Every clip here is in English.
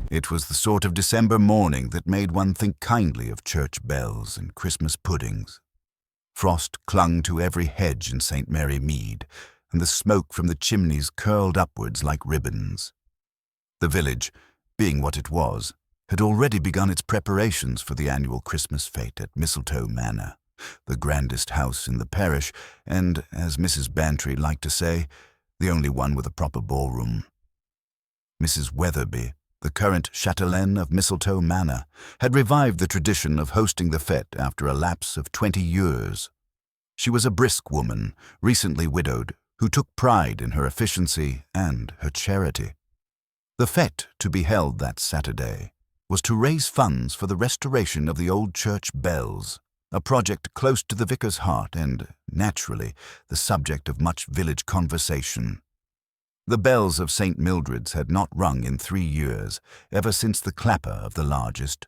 It was the sort of December morning that made one think kindly of church bells and Christmas puddings. Frost clung to every hedge in St. Mary Mead, and the smoke from the chimneys curled upwards like ribbons. The village, being what it was, had already begun its preparations for the annual Christmas fête at Mistletoe Manor, the grandest house in the parish, and, as Mrs. Bantry liked to say, the only one with a proper ballroom. Mrs. Weatherby, the current chatelaine of Mistletoe Manor, had revived the tradition of hosting the fête after a lapse of 20 years. She was a brisk woman, recently widowed, who took pride in her efficiency and her charity. The fête, to be held that Saturday, was to raise funds for the restoration of the old church bells, a project close to the vicar's heart and, naturally, the subject of much village conversation. The bells of St. Mildred's had not rung in 3 years, ever since the clapper of the largest,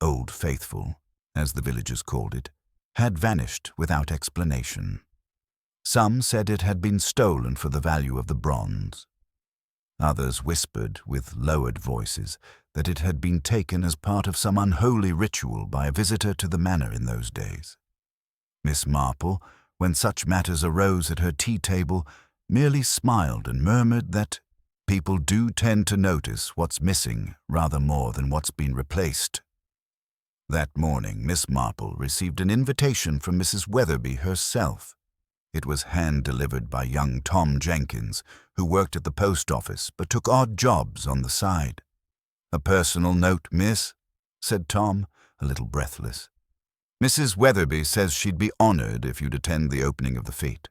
Old Faithful, as the villagers called it, had vanished without explanation. Some said it had been stolen for the value of the bronze. Others whispered, with lowered voices, that it had been taken as part of some unholy ritual by a visitor to the manor in those days. Miss Marple, when such matters arose at her tea-table, merely smiled and murmured that people do tend to notice what's missing rather more than what's been replaced. That morning, Miss Marple received an invitation from Mrs. Weatherby herself. It was hand-delivered by young Tom Jenkins, who worked at the post office but took odd jobs on the side. "A personal note, miss," said Tom, a little breathless. "Mrs. Weatherby says she'd be honored if you'd attend the opening of the fete.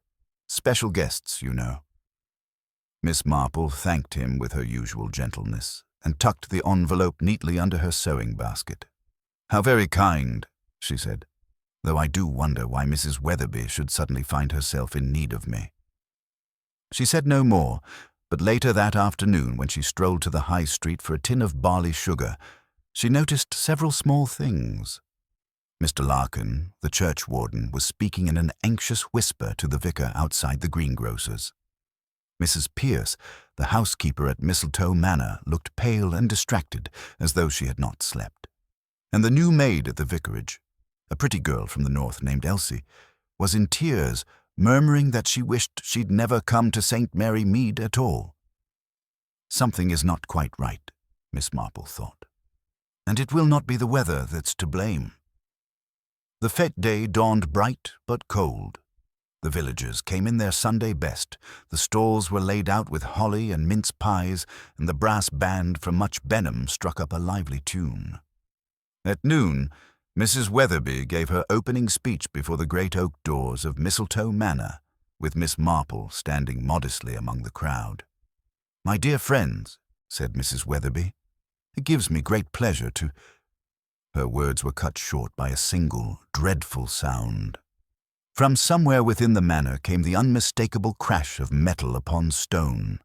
Special guests, you know." Miss Marple thanked him with her usual gentleness and tucked the envelope neatly under her sewing basket. "How very kind," she said, "though I do wonder why Mrs. Weatherby should suddenly find herself in need of me." She said no more, but later that afternoon, when she strolled to the high street for a tin of barley sugar, she noticed several small things. Mr. Larkin, the churchwarden, was speaking in an anxious whisper to the vicar outside the greengrocer's. Mrs. Pierce, the housekeeper at Mistletoe Manor, looked pale and distracted, as though she had not slept. And the new maid at the vicarage, a pretty girl from the north named Elsie, was in tears, murmuring that she wished she'd never come to St. Mary Mead at all. Something is not quite right, Miss Marple thought, and it will not be the weather that's to blame. The fête day dawned bright but cold. The villagers came in their Sunday best, the stalls were laid out with holly and mince pies, and the brass band from Much Benham struck up a lively tune. At noon, Mrs. Weatherby gave her opening speech before the great oak doors of Mistletoe Manor, with Miss Marple standing modestly among the crowd. "My dear friends," said Mrs. Weatherby, "it gives me great pleasure to—" Her words were cut short by a single, dreadful sound. From somewhere within the manor came the unmistakable crash of metal upon stone,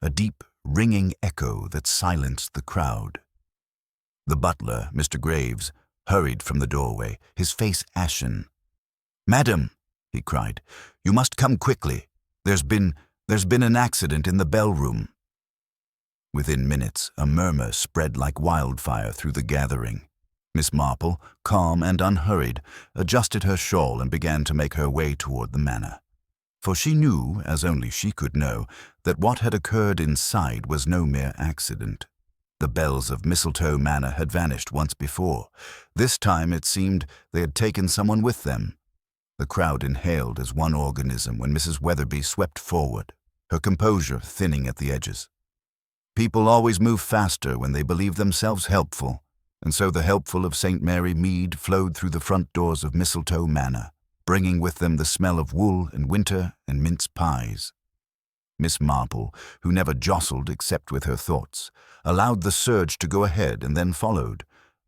a deep, ringing echo that silenced the crowd. The butler, Mr. Graves, hurried from the doorway, his face ashen. "Madam," he cried, "you must come quickly. There's been an accident in the bell-room." Within minutes, a murmur spread like wildfire through the gathering. Miss Marple, calm and unhurried, adjusted her shawl and began to make her way toward the manor. For she knew, as only she could know, that what had occurred inside was no mere accident. The bells of Mistletoe Manor had vanished once before. This time, it seemed, they had taken someone with them. The crowd inhaled as one organism when Mrs. Weatherby swept forward, her composure thinning at the edges. People always move faster when they believe themselves helpful, and so the helpful of St. Mary Mead flowed through the front doors of Mistletoe Manor, bringing with them the smell of wool and winter and mince pies. Miss Marple, who never jostled except with her thoughts, allowed the surge to go ahead and then followed,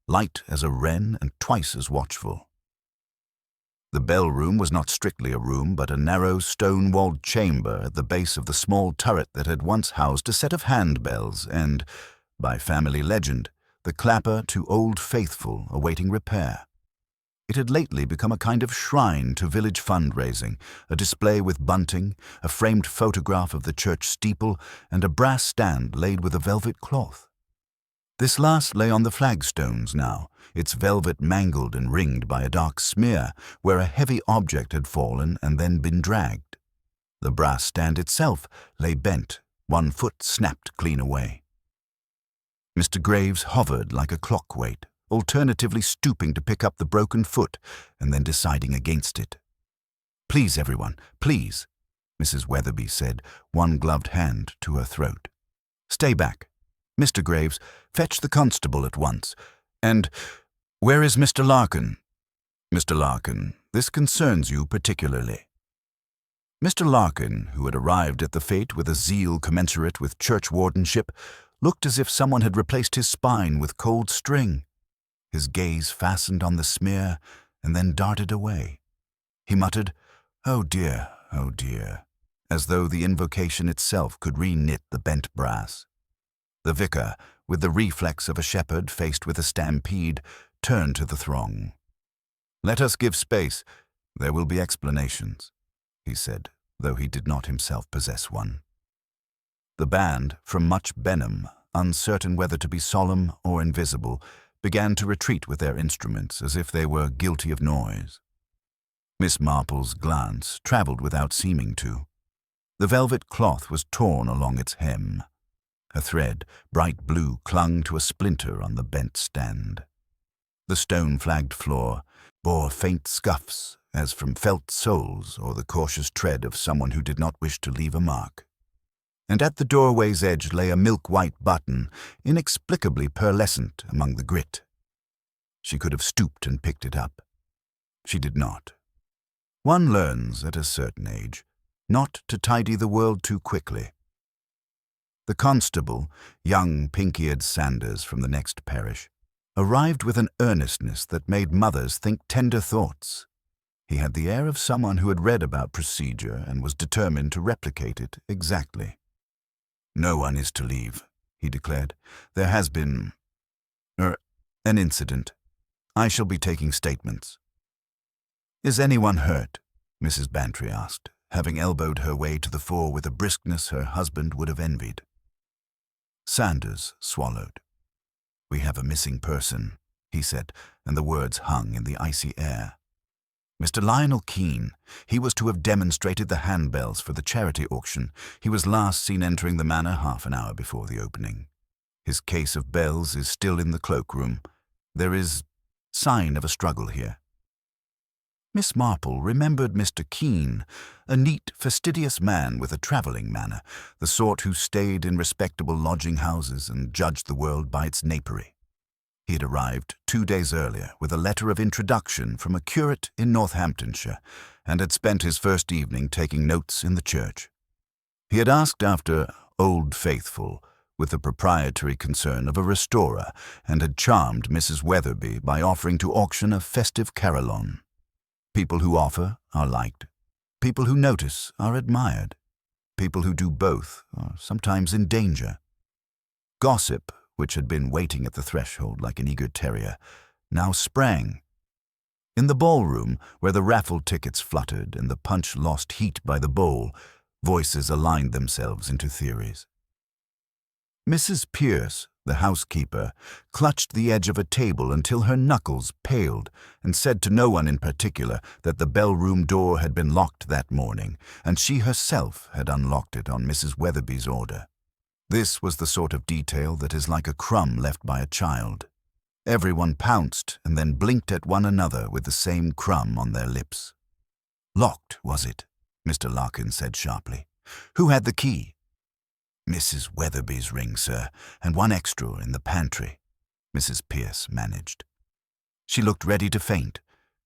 light as a wren and twice as watchful. The bell-room was not strictly a room, but a narrow, stone-walled chamber at the base of the small turret that had once housed a set of handbells and, by family legend, the clapper to Old Faithful awaiting repair. It had lately become a kind of shrine to village fundraising, a display with bunting, a framed photograph of the church steeple, and a brass stand laid with a velvet cloth. This last lay on the flagstones now, its velvet mangled and ringed by a dark smear where a heavy object had fallen and then been dragged. The brass stand itself lay bent, one foot snapped clean away. Mr. Graves hovered like a clock weight, alternatively stooping to pick up the broken foot and then deciding against it. "Please, everyone, please," Mrs. Weatherby said, one gloved hand to her throat. "Stay back. Mr. Graves, fetch the constable at once. And where is Mr. Larkin?" "Mr. Larkin, this concerns you particularly." Mr. Larkin, who had arrived at the fete with a zeal commensurate with churchwardenship, looked as if someone had replaced his spine with cold string. His gaze fastened on the smear and then darted away. He muttered, "Oh dear, as though the invocation itself could re-knit the bent brass. The vicar, with the reflex of a shepherd faced with a stampede, turned to the throng. "Let us give space. There will be explanations," he said, though he did not himself possess one. The band, from much Benham, uncertain whether to be solemn or invisible, began to retreat with their instruments as if they were guilty of noise. Miss Marple's glance travelled without seeming to. The velvet cloth was torn along its hem. A thread, bright blue, clung to a splinter on the bent stand. The stone-flagged floor bore faint scuffs, as from felt soles or the cautious tread of someone who did not wish to leave a mark. And at the doorway's edge lay a milk-white button, inexplicably pearlescent among the grit. She could have stooped and picked it up. She did not. One learns, at a certain age, not to tidy the world too quickly. The constable, young pink-eared Sanders from the next parish, arrived with an earnestness that made mothers think tender thoughts. He had the air of someone who had read about procedure and was determined to replicate it exactly. "No one is to leave," he declared. "There has been an incident. I shall be taking statements." "Is anyone hurt?" Mrs. Bantry asked, having elbowed her way to the fore with a briskness her husband would have envied. Sanders swallowed. "We have a missing person," he said, and the words hung in the icy air. "Mr. Lionel Keene. He was to have demonstrated the handbells for the charity auction. He was last seen entering the manor half an hour before the opening. His case of bells is still in the cloakroom. There is sign of a struggle here." Miss Marple remembered Mr. Keene, a neat, fastidious man with a travelling manner, the sort who stayed in respectable lodging-houses and judged the world by its napery. He had arrived 2 days earlier with a letter of introduction from a curate in Northamptonshire, and had spent his first evening taking notes in the church. He had asked after Old Faithful, with the proprietary concern of a restorer, and had charmed Mrs. Weatherby by offering to auction a festive carillon. People who offer are liked. People who notice are admired. People who do both are sometimes in danger. Gossip, which had been waiting at the threshold like an eager terrier, now sprang. In the ballroom, where the raffle tickets fluttered and the punch lost heat by the bowl, voices aligned themselves into theories. Mrs. Pierce, the housekeeper, clutched the edge of a table until her knuckles paled and said to no one in particular that the bell-room door had been locked that morning, and she herself had unlocked it on Mrs. Weatherby's order. This was the sort of detail that is like a crumb left by a child. Everyone pounced and then blinked at one another with the same crumb on their lips. "Locked, was it?" Mr. Larkin said sharply. "Who had the key?" "Mrs. Weatherby's ring, sir, and one extra in the pantry," Mrs. Pierce managed. She looked ready to faint,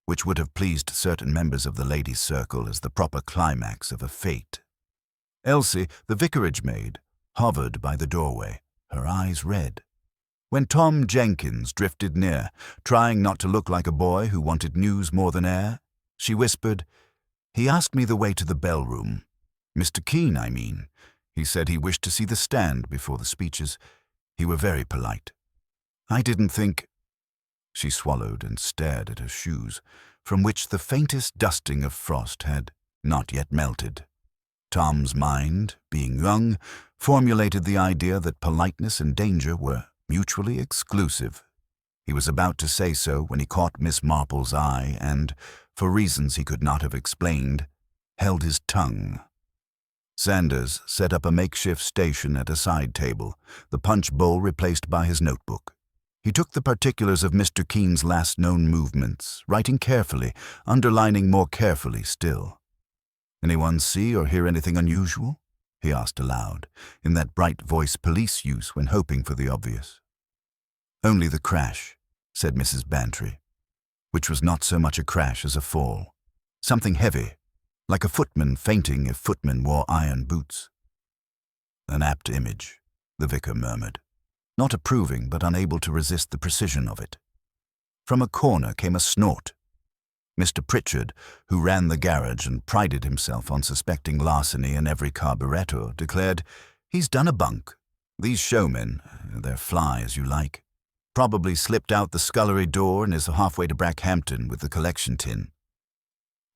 which would have pleased certain members of the ladies' circle as the proper climax of a fete. Elsie, the vicarage maid, hovered by the doorway, her eyes red. When Tom Jenkins drifted near, trying not to look like a boy who wanted news more than air, she whispered, "He asked me the way to the bell-room. Mr. Keene, I mean. He said he wished to see the stand before the speeches. He were very polite. I didn't think—" She swallowed and stared at her shoes, from which the faintest dusting of frost had not yet melted. Tom's mind, being young, formulated the idea that politeness and danger were mutually exclusive. He was about to say so when he caught Miss Marple's eye and, for reasons he could not have explained, held his tongue. Sanders set up a makeshift station at a side table, the punch bowl replaced by his notebook. He took the particulars of Mr. Keen's last known movements, writing carefully, underlining more carefully still. "Anyone see or hear anything unusual?" he asked aloud, in that bright voice police use when hoping for the obvious. "Only the crash," said Mrs. Bantry, which was not so much a crash as a fall. Something heavy, like a footman fainting if footmen wore iron boots. "An apt image," the vicar murmured, not approving but unable to resist the precision of it. From a corner came a snort. Mr. Pritchard, who ran the garage and prided himself on suspecting larceny in every carburettor, declared, "He's done a bunk. These showmen, they're fly as you like. Probably slipped out the scullery door and is halfway to Brackhampton with the collection tin."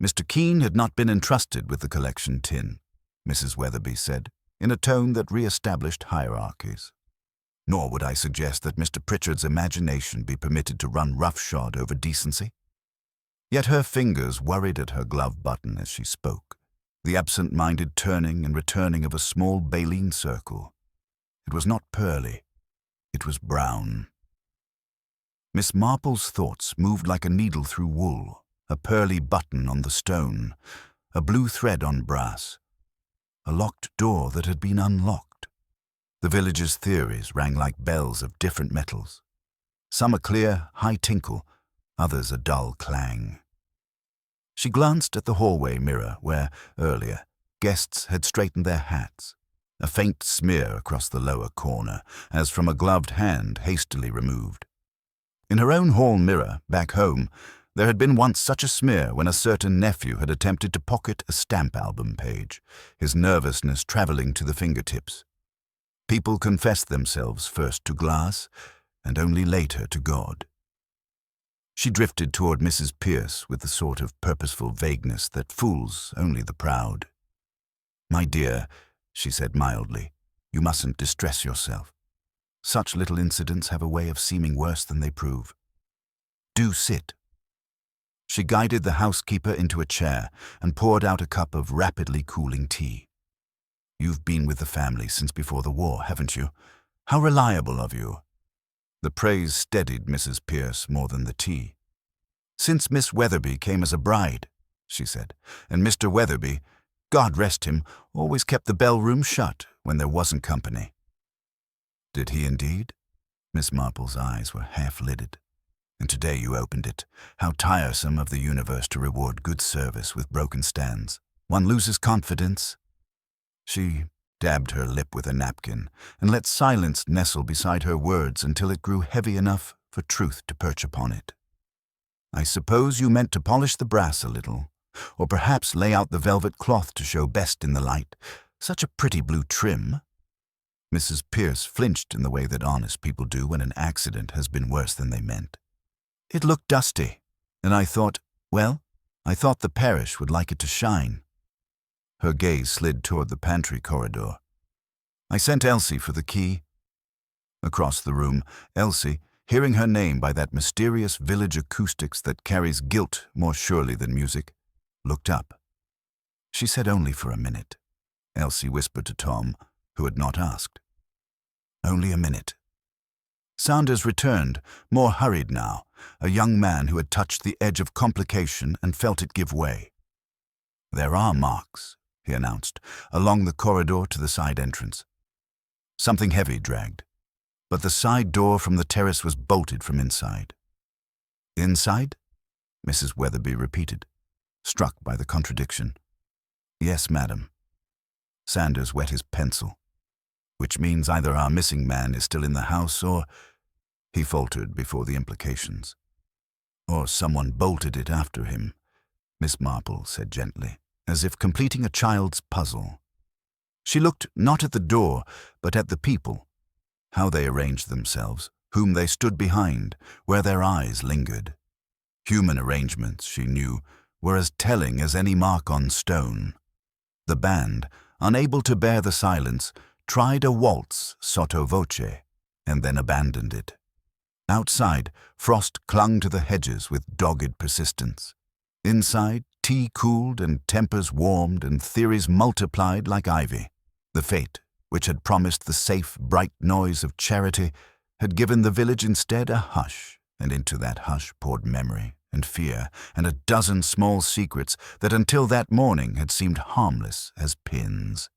Mr. Keen had not been entrusted with the collection tin, Mrs. Weatherby said, in a tone that re-established hierarchies. "Nor would I suggest that Mr. Pritchard's imagination be permitted to run roughshod over decency." Yet her fingers worried at her glove button as she spoke, the absent-minded turning and returning of a small baleen circle. It was not pearly, it was brown. Miss Marple's thoughts moved like a needle through wool, a pearly button on the stone, a blue thread on brass, a locked door that had been unlocked. The village's theories rang like bells of different metals, some a clear, high tinkle, others a dull clang. She glanced at the hallway mirror where, earlier, guests had straightened their hats, a faint smear across the lower corner, as from a gloved hand hastily removed. In her own hall mirror, back home, there had been once such a smear when a certain nephew had attempted to pocket a stamp album page, his nervousness travelling to the fingertips. People confessed themselves first to glass, and only later to God. She drifted toward Mrs. Pierce with the sort of purposeful vagueness that fools only the proud. "My dear," she said mildly, "you mustn't distress yourself. Such little incidents have a way of seeming worse than they prove. Do sit." She guided the housekeeper into a chair and poured out a cup of rapidly cooling tea. "You've been with the family since before the war, haven't you? How reliable of you." The praise steadied Mrs. Pierce more than the tea. "Since Miss Weatherby came as a bride," she said, "and Mr. Weatherby, God rest him, always kept the bell-room shut when there wasn't company." "Did he indeed?" Miss Marple's eyes were half-lidded. "And today you opened it. How tiresome of the universe to reward good service with broken stands. One loses confidence." She dabbed her lip with a napkin and let silence nestle beside her words until it grew heavy enough for truth to perch upon it. "I suppose you meant to polish the brass a little, or perhaps lay out the velvet cloth to show best in the light. Such a pretty blue trim." Mrs. Pierce flinched in the way that honest people do when an accident has been worse than they meant. "It looked dusty, and I thought the parish would like it to shine." Her gaze slid toward the pantry corridor. "I sent Elsie for the key." Across the room, Elsie, hearing her name by that mysterious village acoustics that carries guilt more surely than music, looked up. She said only for a minute, Elsie whispered to Tom, who had not asked. Only a minute. Saunders returned, more hurried now, a young man who had touched the edge of complication and felt it give way. "There are marks," he announced, along the corridor to the side entrance. Something heavy dragged, but the side door from the terrace was bolted from inside. "Inside?" Mrs. Weatherby repeated, struck by the contradiction. "Yes, madam." Sanders wet his pencil. "Which means either our missing man is still in the house or—" he faltered before the implications. "Or someone bolted it after him," Miss Marple said gently, as if completing a child's puzzle. She looked not at the door, but at the people, how they arranged themselves, whom they stood behind, where their eyes lingered. Human arrangements, she knew, were as telling as any mark on stone. The band, unable to bear the silence, tried a waltz sotto voce. and then abandoned it. Outside, frost clung to the hedges with dogged persistence. Inside, tea cooled and tempers warmed and theories multiplied like ivy. The fate, which had promised the safe, bright noise of charity, had given the village instead a hush, and into that hush poured memory and fear and a dozen small secrets that until that morning had seemed harmless as pins.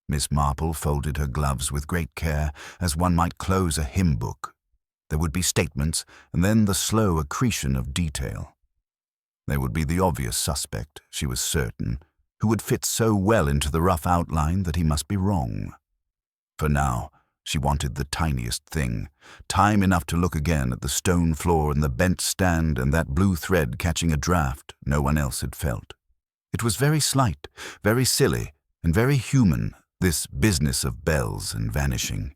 Miss Marple folded her gloves with great care, as one might close a hymn book. There would be statements, and then the slow accretion of detail. There would be the obvious suspect, she was certain, who would fit so well into the rough outline that he must be wrong. For now, she wanted the tiniest thing, time enough to look again at the stone floor and the bent stand and that blue thread catching a draught no one else had felt. It was very slight, very silly, and very human, this business of bells and vanishing.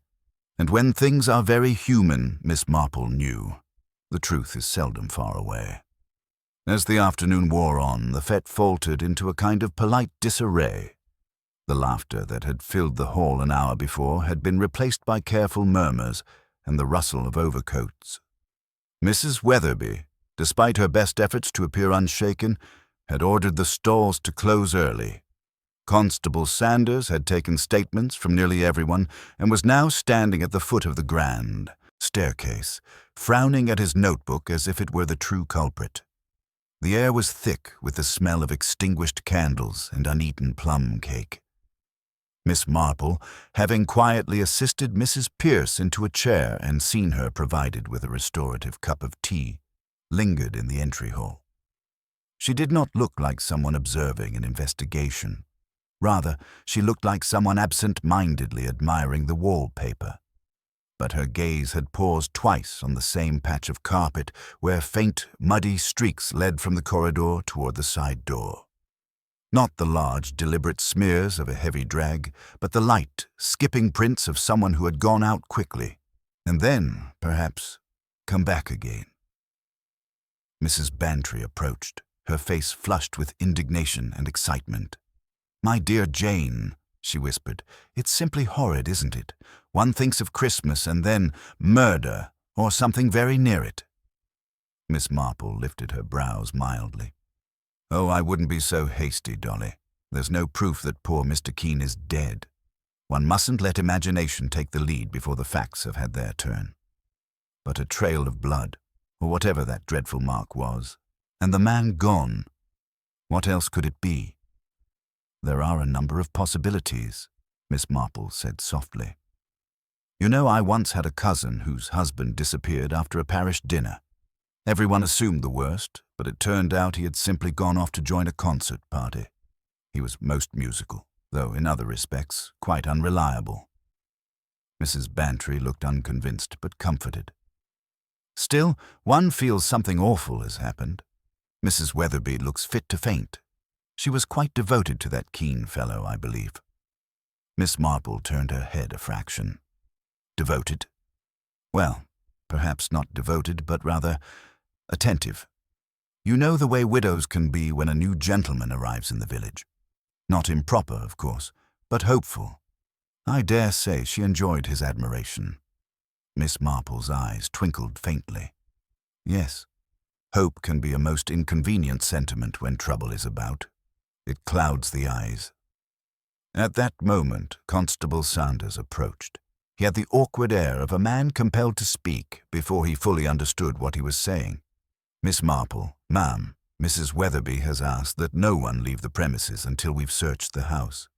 And when things are very human, Miss Marple knew, the truth is seldom far away. As the afternoon wore on, the fete faltered into a kind of polite disarray. The laughter that had filled the hall an hour before had been replaced by careful murmurs and the rustle of overcoats. Mrs. Weatherby, despite her best efforts to appear unshaken, had ordered the stalls to close early. Constable Sanders had taken statements from nearly everyone and was now standing at the foot of the grand staircase, frowning at his notebook as if it were the true culprit. The air was thick with the smell of extinguished candles and uneaten plum cake. Miss Marple, having quietly assisted Mrs. Pierce into a chair and seen her provided with a restorative cup of tea, lingered in the entry hall. She did not look like someone observing an investigation. Rather, she looked like someone absent-mindedly admiring the wallpaper. But her gaze had paused twice on the same patch of carpet where faint, muddy streaks led from the corridor toward the side door. Not the large, deliberate smears of a heavy drag, but the light, skipping prints of someone who had gone out quickly, and then, perhaps, come back again. Mrs. Bantry approached, her face flushed with indignation and excitement. "My dear Jane," she whispered, "it's simply horrid, isn't it? One thinks of Christmas and then murder, or something very near it." Miss Marple lifted her brows mildly. "Oh, I wouldn't be so hasty, Dolly. There's no proof that poor Mr. Keene is dead. One mustn't let imagination take the lead before the facts have had their turn. But a trail of blood, or whatever that dreadful mark was, and the man gone. What else could it be?" "There are a number of possibilities," Miss Marple said softly. "You know, I once had a cousin whose husband disappeared after a parish dinner. Everyone assumed the worst, but it turned out he had simply gone off to join a concert party. He was most musical, though in other respects quite unreliable." Mrs. Bantry looked unconvinced but comforted. "Still, one feels something awful has happened. Mrs. Weatherby looks fit to faint. She was quite devoted to that Keene fellow, I believe." Miss Marple turned her head a fraction. "Devoted? Well, perhaps not devoted, but rather attentive. You know the way widows can be when a new gentleman arrives in the village. Not improper, of course, but hopeful. I dare say she enjoyed his admiration." Miss Marple's eyes twinkled faintly. "Yes, hope can be a most inconvenient sentiment when trouble is about. It clouds the eyes." At that moment, Constable Sanders approached. He had the awkward air of a man compelled to speak before he fully understood what he was saying. "Miss Marple, ma'am, Mrs. Weatherby has asked that no one leave the premises until we've searched the house.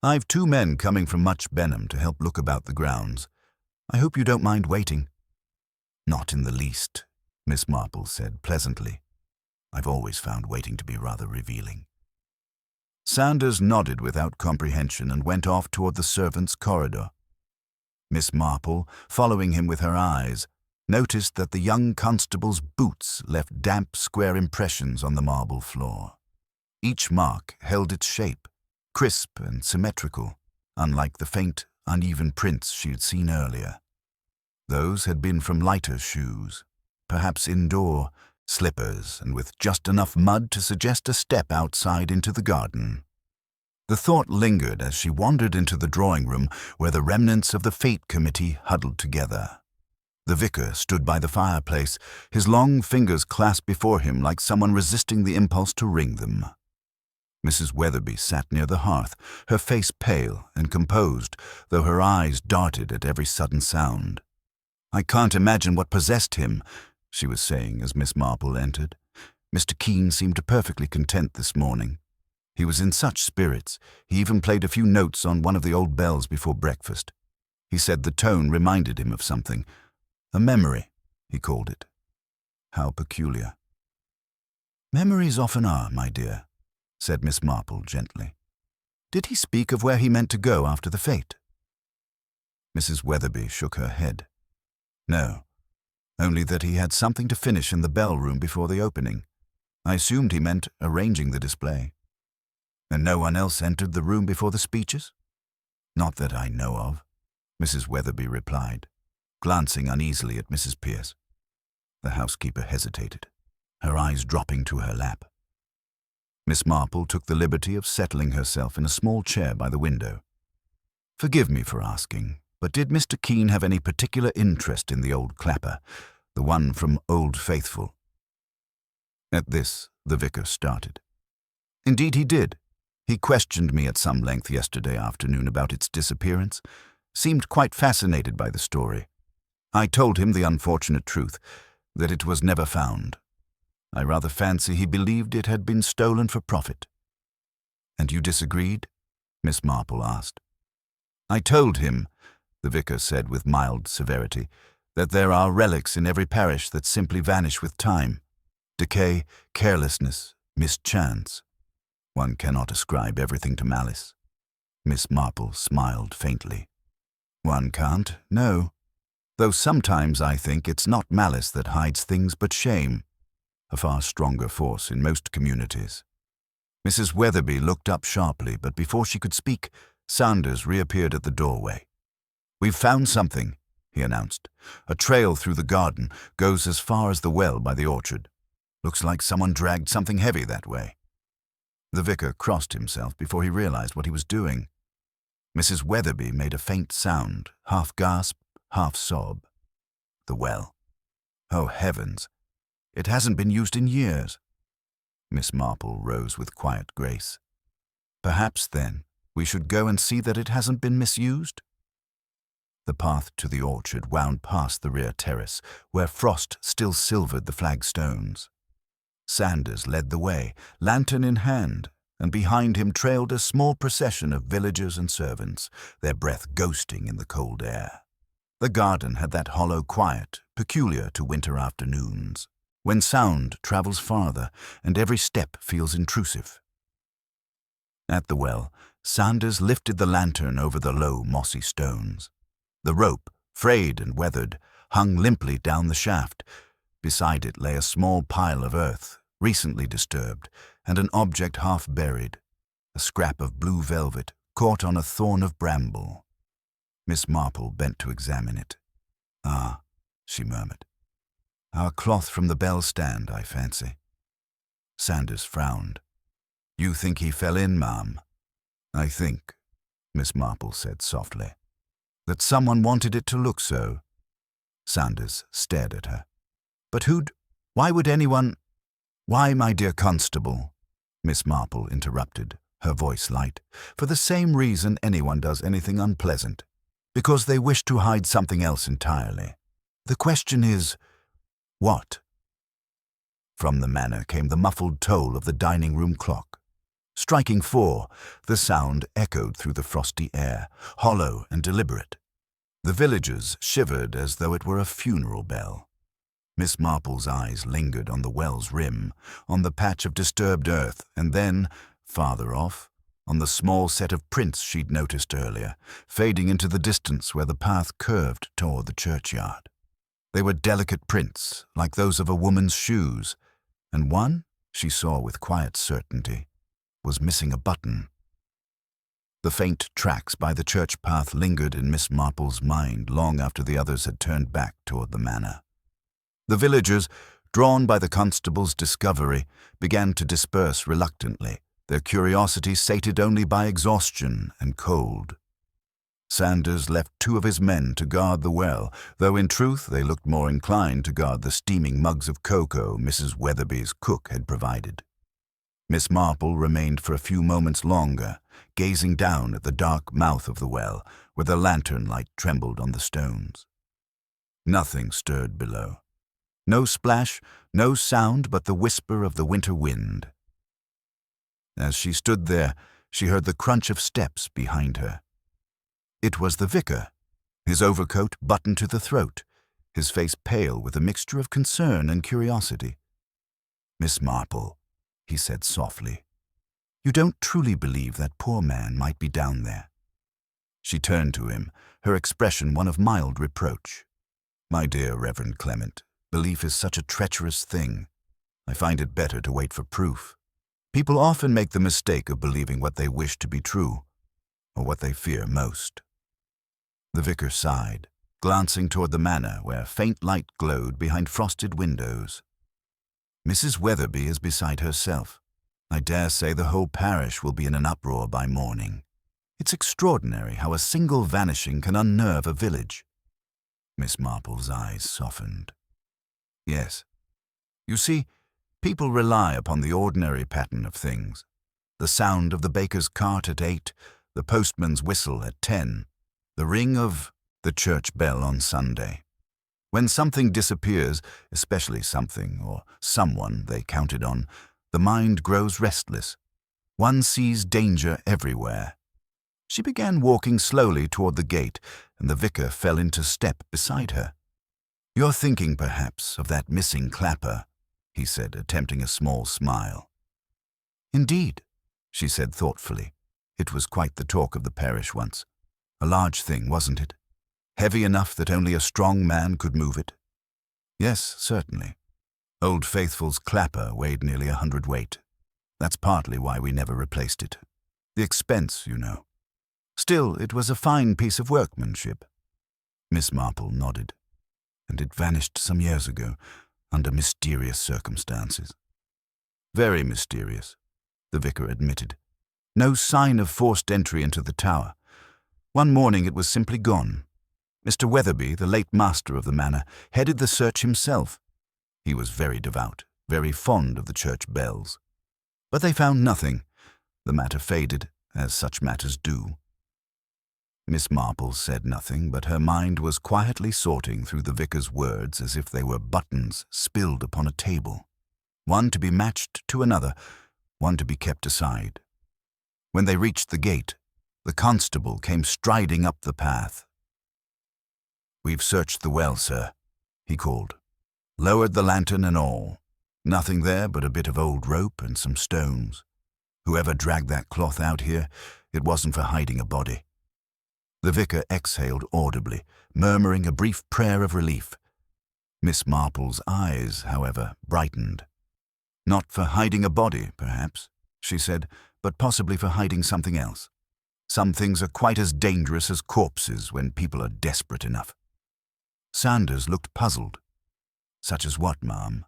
I've 2 men coming from Much Benham to help look about the grounds. I hope you don't mind waiting." "Not in the least," Miss Marple said pleasantly. "I've always found waiting to be rather revealing." Sanders nodded without comprehension and went off toward the servants' corridor. Miss Marple, following him with her eyes, noticed that the young constable's boots left damp, square impressions on the marble floor. Each mark held its shape, crisp and symmetrical, unlike the faint, uneven prints she had seen earlier. Those had been from lighter shoes, perhaps indoor, slippers, and with just enough mud to suggest a step outside into the garden. The thought lingered as she wandered into the drawing room where the remnants of the fete committee huddled together. The vicar stood by the fireplace, his long fingers clasped before him like someone resisting the impulse to wring them. Mrs. Weatherby sat near the hearth, her face pale and composed, though her eyes darted at every sudden sound. "I can't imagine what possessed him," she was saying as Miss Marple entered. "Mr. Keene seemed perfectly content this morning. He was in such spirits, he even played a few notes on one of the old bells before breakfast. He said the tone reminded him of something. A memory, he called it. How peculiar." "Memories often are, my dear," said Miss Marple gently. "Did he speak of where he meant to go after the fete?" Mrs. Weatherby shook her head. "No, only that he had something to finish in the bell-room before the opening. I assumed he meant arranging the display." "And no one else entered the room before the speeches?" "Not that I know of," Mrs. Weatherby replied, glancing uneasily at Mrs. Pierce. The housekeeper hesitated, her eyes dropping to her lap. Miss Marple took the liberty of settling herself in a small chair by the window. "Forgive me for asking, but did Mr. Keene have any particular interest in the old clapper, the one from Old Faithful?" At this, the vicar started. "Indeed he did. He questioned me at some length yesterday afternoon about its disappearance, seemed quite fascinated by the story. I told him the unfortunate truth, that it was never found. I rather fancy he believed it had been stolen for profit." "And you disagreed?" Miss Marple asked. "I told him," the vicar said with mild severity, "that there are relics in every parish that simply vanish with time. Decay, carelessness, mischance. One cannot ascribe everything to malice." Miss Marple smiled faintly. "One can't, no. Though sometimes I think it's not malice that hides things but shame, a far stronger force in most communities." Mrs. Weatherby looked up sharply, but before she could speak, Sanders reappeared at the doorway. "We've found something," he announced. "A trail through the garden goes as far as the well by the orchard. Looks like someone dragged something heavy that way." The vicar crossed himself before he realized what he was doing. Mrs. Weatherby made a faint sound, half gasp, half sob. "The well. Oh, heavens! It hasn't been used in years." Miss Marple rose with quiet grace. "Perhaps, then, we should go and see that it hasn't been misused?" The path to the orchard wound past the rear terrace, where frost still silvered the flagstones. Sanders led the way, lantern in hand, and behind him trailed a small procession of villagers and servants, their breath ghosting in the cold air. The garden had that hollow quiet peculiar to winter afternoons, when sound travels farther and every step feels intrusive. At the well, Sanders lifted the lantern over the low, mossy stones. The rope, frayed and weathered, hung limply down the shaft. Beside it lay a small pile of earth, recently disturbed, and an object half buried, a scrap of blue velvet caught on a thorn of bramble. Miss Marple bent to examine it. "Ah," she murmured. "Our cloth from the bell stand, I fancy." Sanders frowned. "You think he fell in, ma'am?" "I think," Miss Marple said softly, "that someone wanted it to look so." Sanders stared at her. "But why would anyone—" "Why, my dear constable," Miss Marple interrupted, her voice light, "for the same reason anyone does anything unpleasant, because they wish to hide something else entirely. The question is, what?" From the manor came the muffled toll of the dining-room clock. Striking 4, the sound echoed through the frosty air, hollow and deliberate. The villagers shivered as though it were a funeral bell. Miss Marple's eyes lingered on the well's rim, on the patch of disturbed earth, and then, farther off, on the small set of prints she'd noticed earlier, fading into the distance where the path curved toward the churchyard. They were delicate prints, like those of a woman's shoes, and one, she saw with quiet certainty, was missing a button. The faint tracks by the church path lingered in Miss Marple's mind long after the others had turned back toward the manor. The villagers, drawn by the constable's discovery, began to disperse reluctantly, their curiosity sated only by exhaustion and cold. Sanders left 2 of his men to guard the well, though in truth they looked more inclined to guard the steaming mugs of cocoa Mrs. Weatherby's cook had provided. Miss Marple remained for a few moments longer, gazing down at the dark mouth of the well, where the lantern light trembled on the stones. Nothing stirred below. No splash, no sound but the whisper of the winter wind. As she stood there, she heard the crunch of steps behind her. It was the vicar, his overcoat buttoned to the throat, his face pale with a mixture of concern and curiosity. "Miss Marple," he said softly, "you don't truly believe that poor man might be down there?" She turned to him, her expression one of mild reproach. "My dear Reverend Clement, belief is such a treacherous thing. I find it better to wait for proof. People often make the mistake of believing what they wish to be true, or what they fear most." The vicar sighed, glancing toward the manor where faint light glowed behind frosted windows. "Mrs. Weatherby is beside herself. I dare say the whole parish will be in an uproar by morning. It's extraordinary how a single vanishing can unnerve a village." Miss Marple's eyes softened. "Yes. You see, people rely upon the ordinary pattern of things. The sound of the baker's cart at 8, the postman's whistle at 10, the ring of the church bell on Sunday. When something disappears, especially something or someone they counted on, the mind grows restless. One sees danger everywhere." She began walking slowly toward the gate, and the vicar fell into step beside her. "You're thinking, perhaps, of that missing clapper," he said, attempting a small smile. "Indeed," she said thoughtfully. "It was quite the talk of the parish once. A large thing, wasn't it? Heavy enough that only a strong man could move it?" "Yes, certainly. Old Faithful's clapper weighed nearly 100 weight. That's partly why we never replaced it. The expense, you know. Still, it was a fine piece of workmanship." Miss Marple nodded. "And it vanished some years ago, under mysterious circumstances." "Very mysterious," the vicar admitted. "No sign of forced entry into the tower. One morning it was simply gone. Mr. Weatherby, the late master of the manor, headed the search himself. He was very devout, very fond of the church bells. But they found nothing. The matter faded, as such matters do." Miss Marple said nothing, but her mind was quietly sorting through the vicar's words as if they were buttons spilled upon a table, one to be matched to another, one to be kept aside. When they reached the gate, the constable came striding up the path. "We've searched the well, sir," he called. "Lowered the lantern and all. Nothing there but a bit of old rope and some stones. Whoever dragged that cloth out here, it wasn't for hiding a body." The vicar exhaled audibly, murmuring a brief prayer of relief. Miss Marple's eyes, however, brightened. "Not for hiding a body, perhaps," she said, "but possibly for hiding something else. Some things are quite as dangerous as corpses when people are desperate enough." Sanders looked puzzled. "Such as what, ma'am?"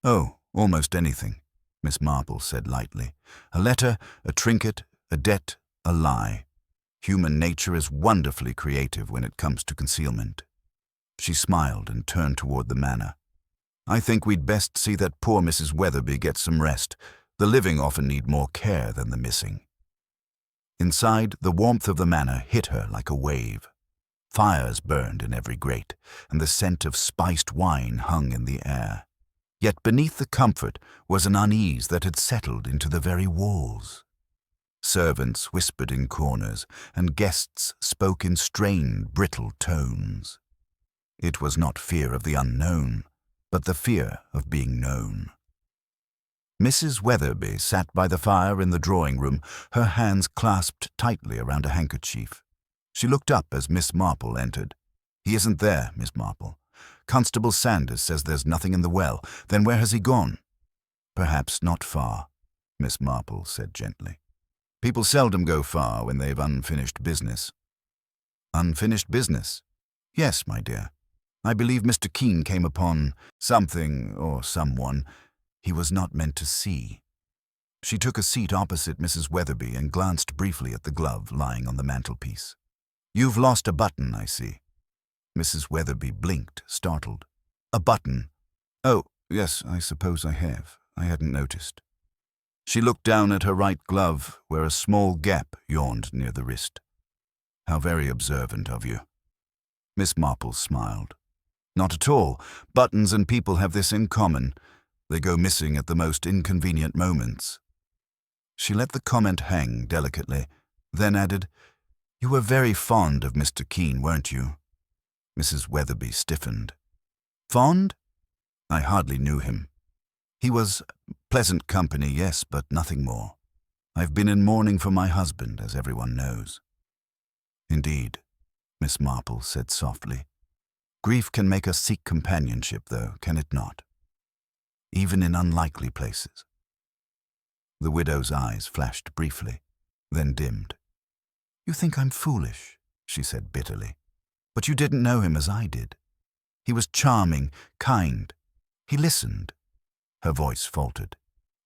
"Oh, almost anything," Miss Marple said lightly. "A letter, a trinket, a debt, a lie. Human nature is wonderfully creative when it comes to concealment." She smiled and turned toward the manor. "I think we'd best see that poor Mrs. Weatherby gets some rest. The living often need more care than the missing." Inside, the warmth of the manor hit her like a wave. Fires burned in every grate, and the scent of spiced wine hung in the air. Yet beneath the comfort was an unease that had settled into the very walls. Servants whispered in corners, and guests spoke in strained, brittle tones. It was not fear of the unknown, but the fear of being known. Mrs. Weatherby sat by the fire in the drawing-room, her hands clasped tightly around a handkerchief. She looked up as Miss Marple entered. "He isn't there, Miss Marple. Constable Sanders says there's nothing in the well. Then where has he gone?" "Perhaps not far," Miss Marple said gently. "People seldom go far when they've unfinished business." "Unfinished business?" "Yes, my dear. I believe Mr. Keene came upon something or someone he was not meant to see." She took a seat opposite Mrs. Weatherby and glanced briefly at the glove lying on the mantelpiece. You've lost a button, I see." Mrs. Weatherby blinked, startled. "A button? Oh, yes, I suppose I have. I hadn't noticed." She looked down at her right glove, where a small gap yawned near the wrist. "How very observant of you." Miss Marple smiled. "Not at all. Buttons and people have this in common. They go missing at the most inconvenient moments." She let the comment hang delicately, then added, "You were very fond of Mr. Keene, weren't you?" Mrs. Weatherby stiffened. "Fond? I hardly knew him. He was pleasant company, yes, but nothing more. I've been in mourning for my husband, as everyone knows." "Indeed," Miss Marple said softly. "Grief can make us seek companionship, though, can it not? Even in unlikely places." The widow's eyes flashed briefly, then dimmed. "You think I'm foolish," she said bitterly. "But you didn't know him as I did. He was charming, kind. He listened." Her voice faltered.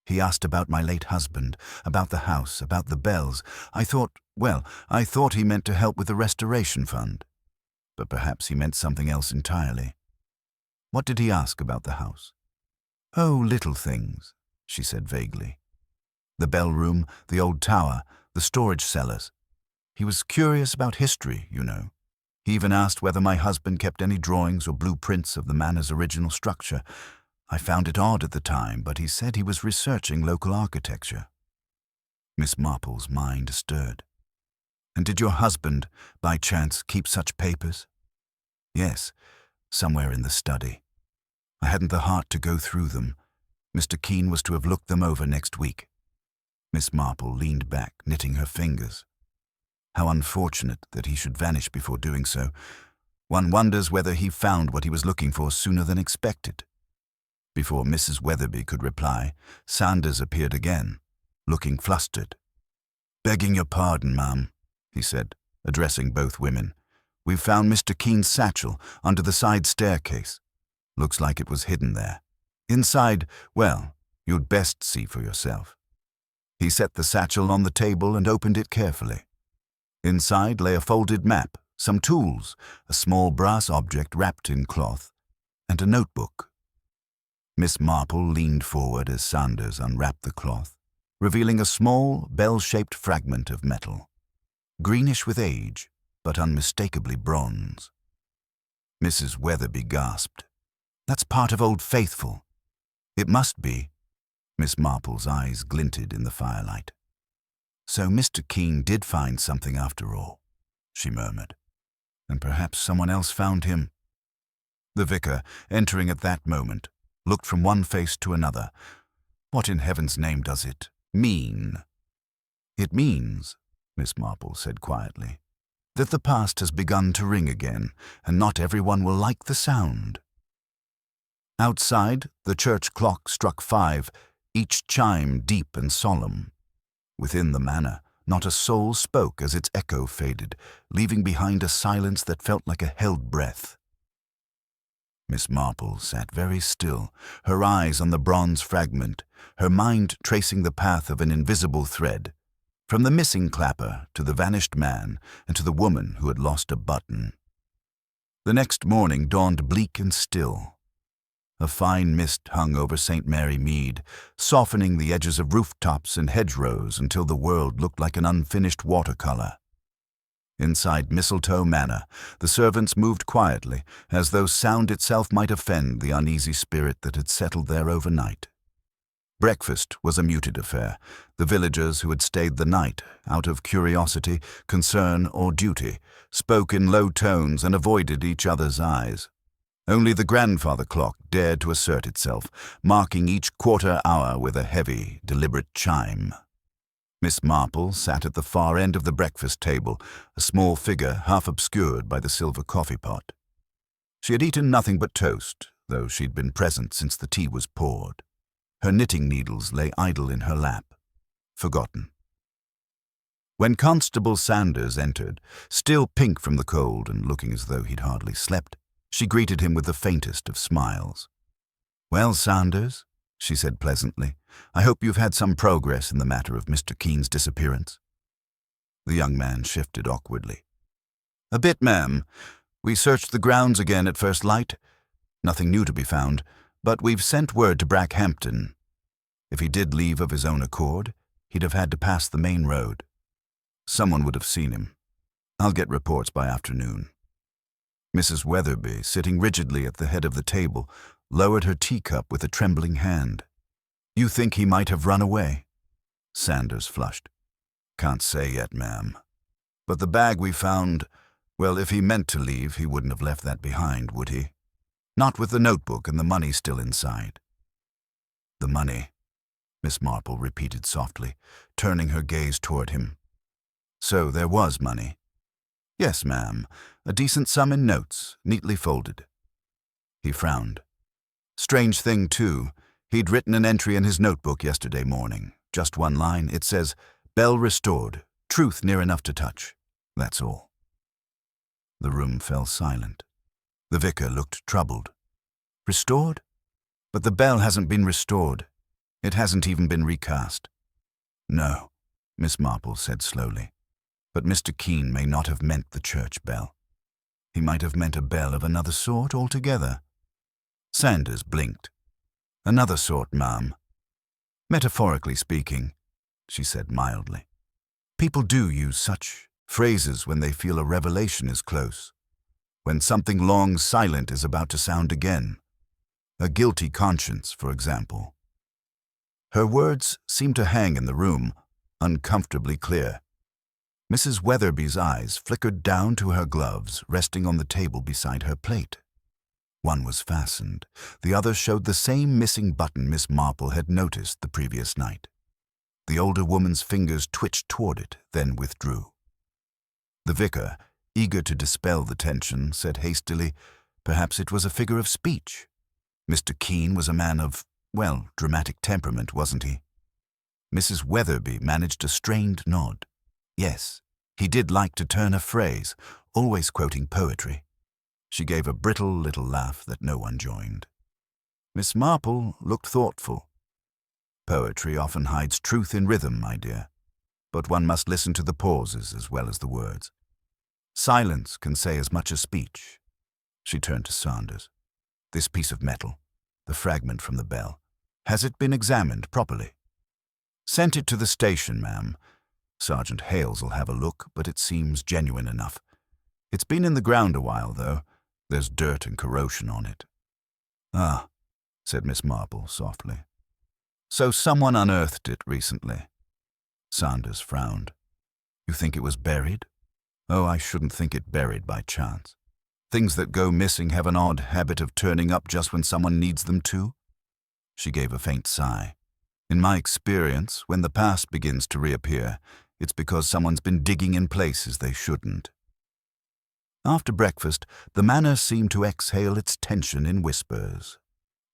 "He asked about my late husband, about the house, about the bells. I thought he meant to help with the restoration fund. But perhaps he meant something else entirely." "What did he ask about the house?" "Oh, little things," she said vaguely. "The bell room, the old tower, the storage cellars. He was curious about history, you know. He even asked whether my husband kept any drawings or blueprints of the manor's original structure. I found it odd at the time, but he said he was researching local architecture." Miss Marple's mind stirred. "And did your husband, by chance, keep such papers?" "Yes, somewhere in the study. I hadn't the heart to go through them. Mr. Keene was to have looked them over next week." Miss Marple leaned back, knitting her fingers. How unfortunate that he should vanish before doing so. One wonders whether he found what he was looking for sooner than expected. Before Mrs. Weatherby could reply, Sanders appeared again, looking flustered. "Begging your pardon, ma'am," he said, addressing both women. "We've found Mr. Keene's satchel under the side staircase. Looks like it was hidden there. Inside, well, you'd best see for yourself." He set the satchel on the table and opened it carefully. Inside lay a folded map, some tools, a small brass object wrapped in cloth, and a notebook. Miss Marple leaned forward as Sanders unwrapped the cloth, revealing a small, bell-shaped fragment of metal, greenish with age, but unmistakably bronze. Mrs. Weatherby gasped. "That's part of Old Faithful." "It must be." Miss Marple's eyes glinted in the firelight. "So Mr. Keene did find something after all," she murmured. "And perhaps someone else found him." The vicar, entering at that moment, looked from one face to another. "What in heaven's name does it mean?" "It means," Miss Marple said quietly, "that the past has begun to ring again, and not everyone will like the sound." Outside, the church clock struck 5, each chime deep and solemn. Within the manor, not a soul spoke as its echo faded, leaving behind a silence that felt like a held breath. Miss Marple sat very still, her eyes on the bronze fragment, her mind tracing the path of an invisible thread, from the missing clapper to the vanished man and to the woman who had lost a button. The next morning dawned bleak and still. A fine mist hung over St. Mary Mead, softening the edges of rooftops and hedgerows until the world looked like an unfinished watercolor. Inside Mistletoe Manor, the servants moved quietly, as though sound itself might offend the uneasy spirit that had settled there overnight. Breakfast was a muted affair. The villagers who had stayed the night, out of curiosity, concern, or duty, spoke in low tones and avoided each other's eyes. Only the grandfather clock dared to assert itself, marking each quarter hour with a heavy, deliberate chime. Miss Marple sat at the far end of the breakfast table, a small figure half obscured by the silver coffee pot. She had eaten nothing but toast, though she'd been present since the tea was poured. Her knitting needles lay idle in her lap, forgotten. When Constable Sanders entered, still pink from the cold and looking as though he'd hardly slept, she greeted him with the faintest of smiles. "Well, Sanders," she said pleasantly, "I hope you've had some progress in the matter of Mr. Keene's disappearance." The young man shifted awkwardly. "A bit, ma'am. We searched the grounds again at first light. Nothing new to be found, but we've sent word to Brackhampton. If he did leave of his own accord, he'd have had to pass the main road. Someone would have seen him. I'll get reports by afternoon." Mrs. Weatherby, sitting rigidly at the head of the table, lowered her teacup with a trembling hand. "You think he might have run away?" Sanders flushed. "Can't say yet, ma'am. But the bag we found, well, if he meant to leave, he wouldn't have left that behind, would he? Not with the notebook and the money still inside." "The money," Miss Marple repeated softly, turning her gaze toward him. "So there was money?" "Yes, ma'am. A decent sum in notes, neatly folded." He frowned. "Strange thing, too. He'd written an entry in his notebook yesterday morning. Just one line. It says, 'Bell restored. Truth near enough to touch.' That's all." The room fell silent. The vicar looked troubled. "Restored? But the bell hasn't been restored. It hasn't even been recast." "No," Miss Marple said slowly. "But Mr. Keene may not have meant the church bell. He might have meant a bell of another sort altogether." Sanders blinked. "Another sort, ma'am?" "Metaphorically speaking," she said mildly. "People do use such phrases when they feel a revelation is close, when something long silent is about to sound again. A guilty conscience, for example." Her words seemed to hang in the room, uncomfortably clear. Mrs. Weatherby's eyes flickered down to her gloves resting on the table beside her plate. One was fastened. The other showed the same missing button Miss Marple had noticed the previous night. The older woman's fingers twitched toward it, then withdrew. The vicar, eager to dispel the tension, said hastily, "Perhaps it was a figure of speech. Mr. Keene was a man of, well, dramatic temperament, wasn't he?" Mrs. Weatherby managed a strained nod. Yes, he did like to turn a phrase, always quoting poetry. She gave a brittle little laugh that no one joined. Miss Marple looked thoughtful. "Poetry often hides truth in rhythm, my dear, but one must listen to the pauses as well as the words. Silence can say as much as speech." She turned to Sanders. "This piece of metal, the fragment from the bell, has it been examined properly?" "Sent it to the station, ma'am. Sergeant Hales'll have a look, but it seems genuine enough. It's been in the ground a while, though. There's dirt and corrosion on it." "Ah," said Miss Marple softly. "So someone unearthed it recently." Sanders frowned. "You think it was buried?" "Oh, I shouldn't think it buried by chance. Things that go missing have an odd habit of turning up just when someone needs them to." She gave a faint sigh. "In my experience, when the past begins to reappear, it's because someone's been digging in places they shouldn't." After breakfast, the manor seemed to exhale its tension in whispers.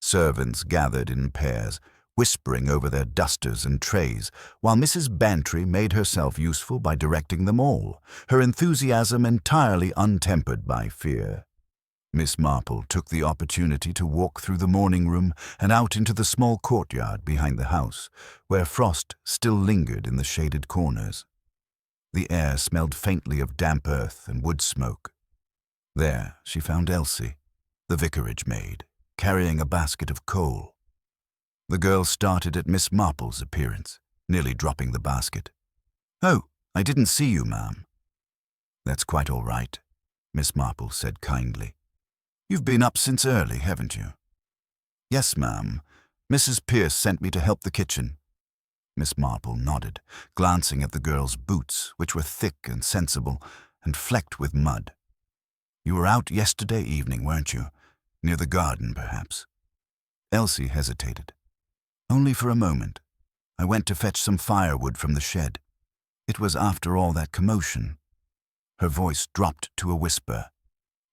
Servants gathered in pairs, whispering over their dusters and trays, while Mrs. Bantry made herself useful by directing them all, her enthusiasm entirely untempered by fear. Miss Marple took the opportunity to walk through the morning room and out into the small courtyard behind the house, where frost still lingered in the shaded corners. The air smelled faintly of damp earth and wood smoke. There she found Elsie, the vicarage maid, carrying a basket of coal. The girl started at Miss Marple's appearance, nearly dropping the basket. "Oh, I didn't see you, ma'am." "That's quite all right," Miss Marple said kindly. "You've been up since early, haven't you?" "Yes, ma'am. Mrs. Pierce sent me to help the kitchen." Miss Marple nodded, glancing at the girl's boots, which were thick and sensible, and flecked with mud. "You were out yesterday evening, weren't you? Near the garden, perhaps?" Elsie hesitated. "Only for a moment. I went to fetch some firewood from the shed. It was after all that commotion." Her voice dropped to a whisper.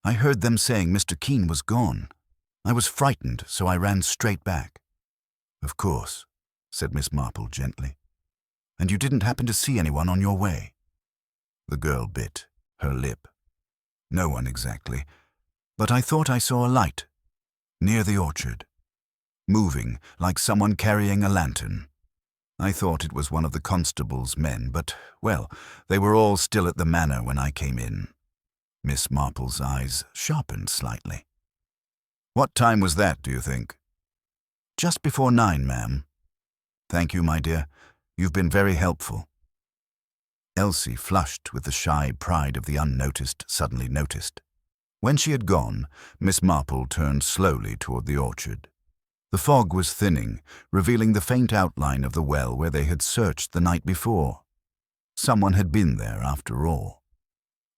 "I heard them saying Mr. Keene was gone. I was frightened, so I ran straight back." "Of course," said Miss Marple gently. "And you didn't happen to see anyone on your way?" The girl bit her lip. "No one exactly, but I thought I saw a light near the orchard, moving like someone carrying a lantern. I thought it was one of the constable's men, but, well, they were all still at the manor when I came in." Miss Marple's eyes sharpened slightly. "What time was that, do you think?" "Just before 9, ma'am." "Thank you, my dear. You've been very helpful." Elsie flushed with the shy pride of the unnoticed suddenly noticed. When she had gone, Miss Marple turned slowly toward the orchard. The fog was thinning, revealing the faint outline of the well where they had searched the night before. Someone had been there after all.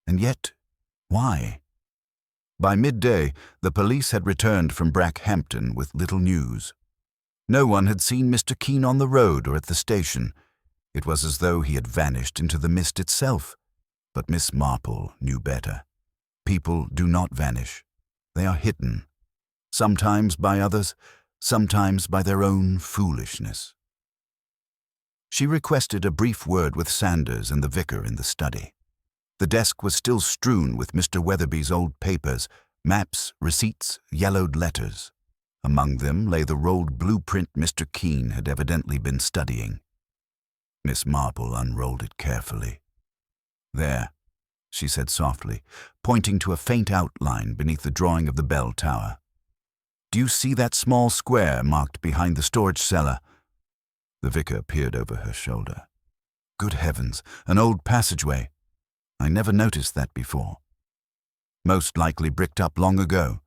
And yet, why? By midday, the police had returned from Brackhampton with little news. No one had seen Mr. Keene on the road or at the station. It was as though he had vanished into the mist itself. But Miss Marple knew better. People do not vanish. They are hidden, sometimes by others, sometimes by their own foolishness. She requested a brief word with Sanders and the vicar in the study. The desk was still strewn with Mr. Weatherby's old papers, maps, receipts, yellowed letters. Among them lay the rolled blueprint Mr. Keene had evidently been studying. Miss Marple unrolled it carefully. "There," she said softly, pointing to a faint outline beneath the drawing of the bell tower. "Do you see that small square marked behind the storage cellar?" The vicar peered over her shoulder. "Good heavens, an old passageway. I never noticed that before." "Most likely bricked up long ago,"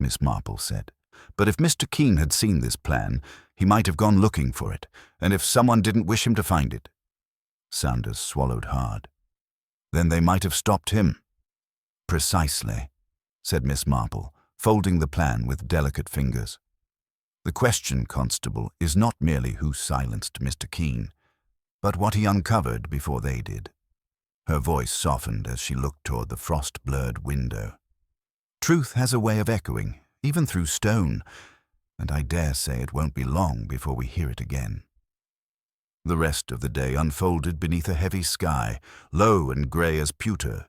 Miss Marple said. "But if Mr. Keene had seen this plan, he might have gone looking for it, and if someone didn't wish him to find it—" Sanders swallowed hard. "Then they might have stopped him." "Precisely," said Miss Marple, folding the plan with delicate fingers. "The question, Constable, is not merely who silenced Mr. Keene, but what he uncovered before they did." Her voice softened as she looked toward the frost-blurred window. "Truth has a way of echoing, even through stone, and I dare say it won't be long before we hear it again." The rest of the day unfolded beneath a heavy sky, low and grey as pewter.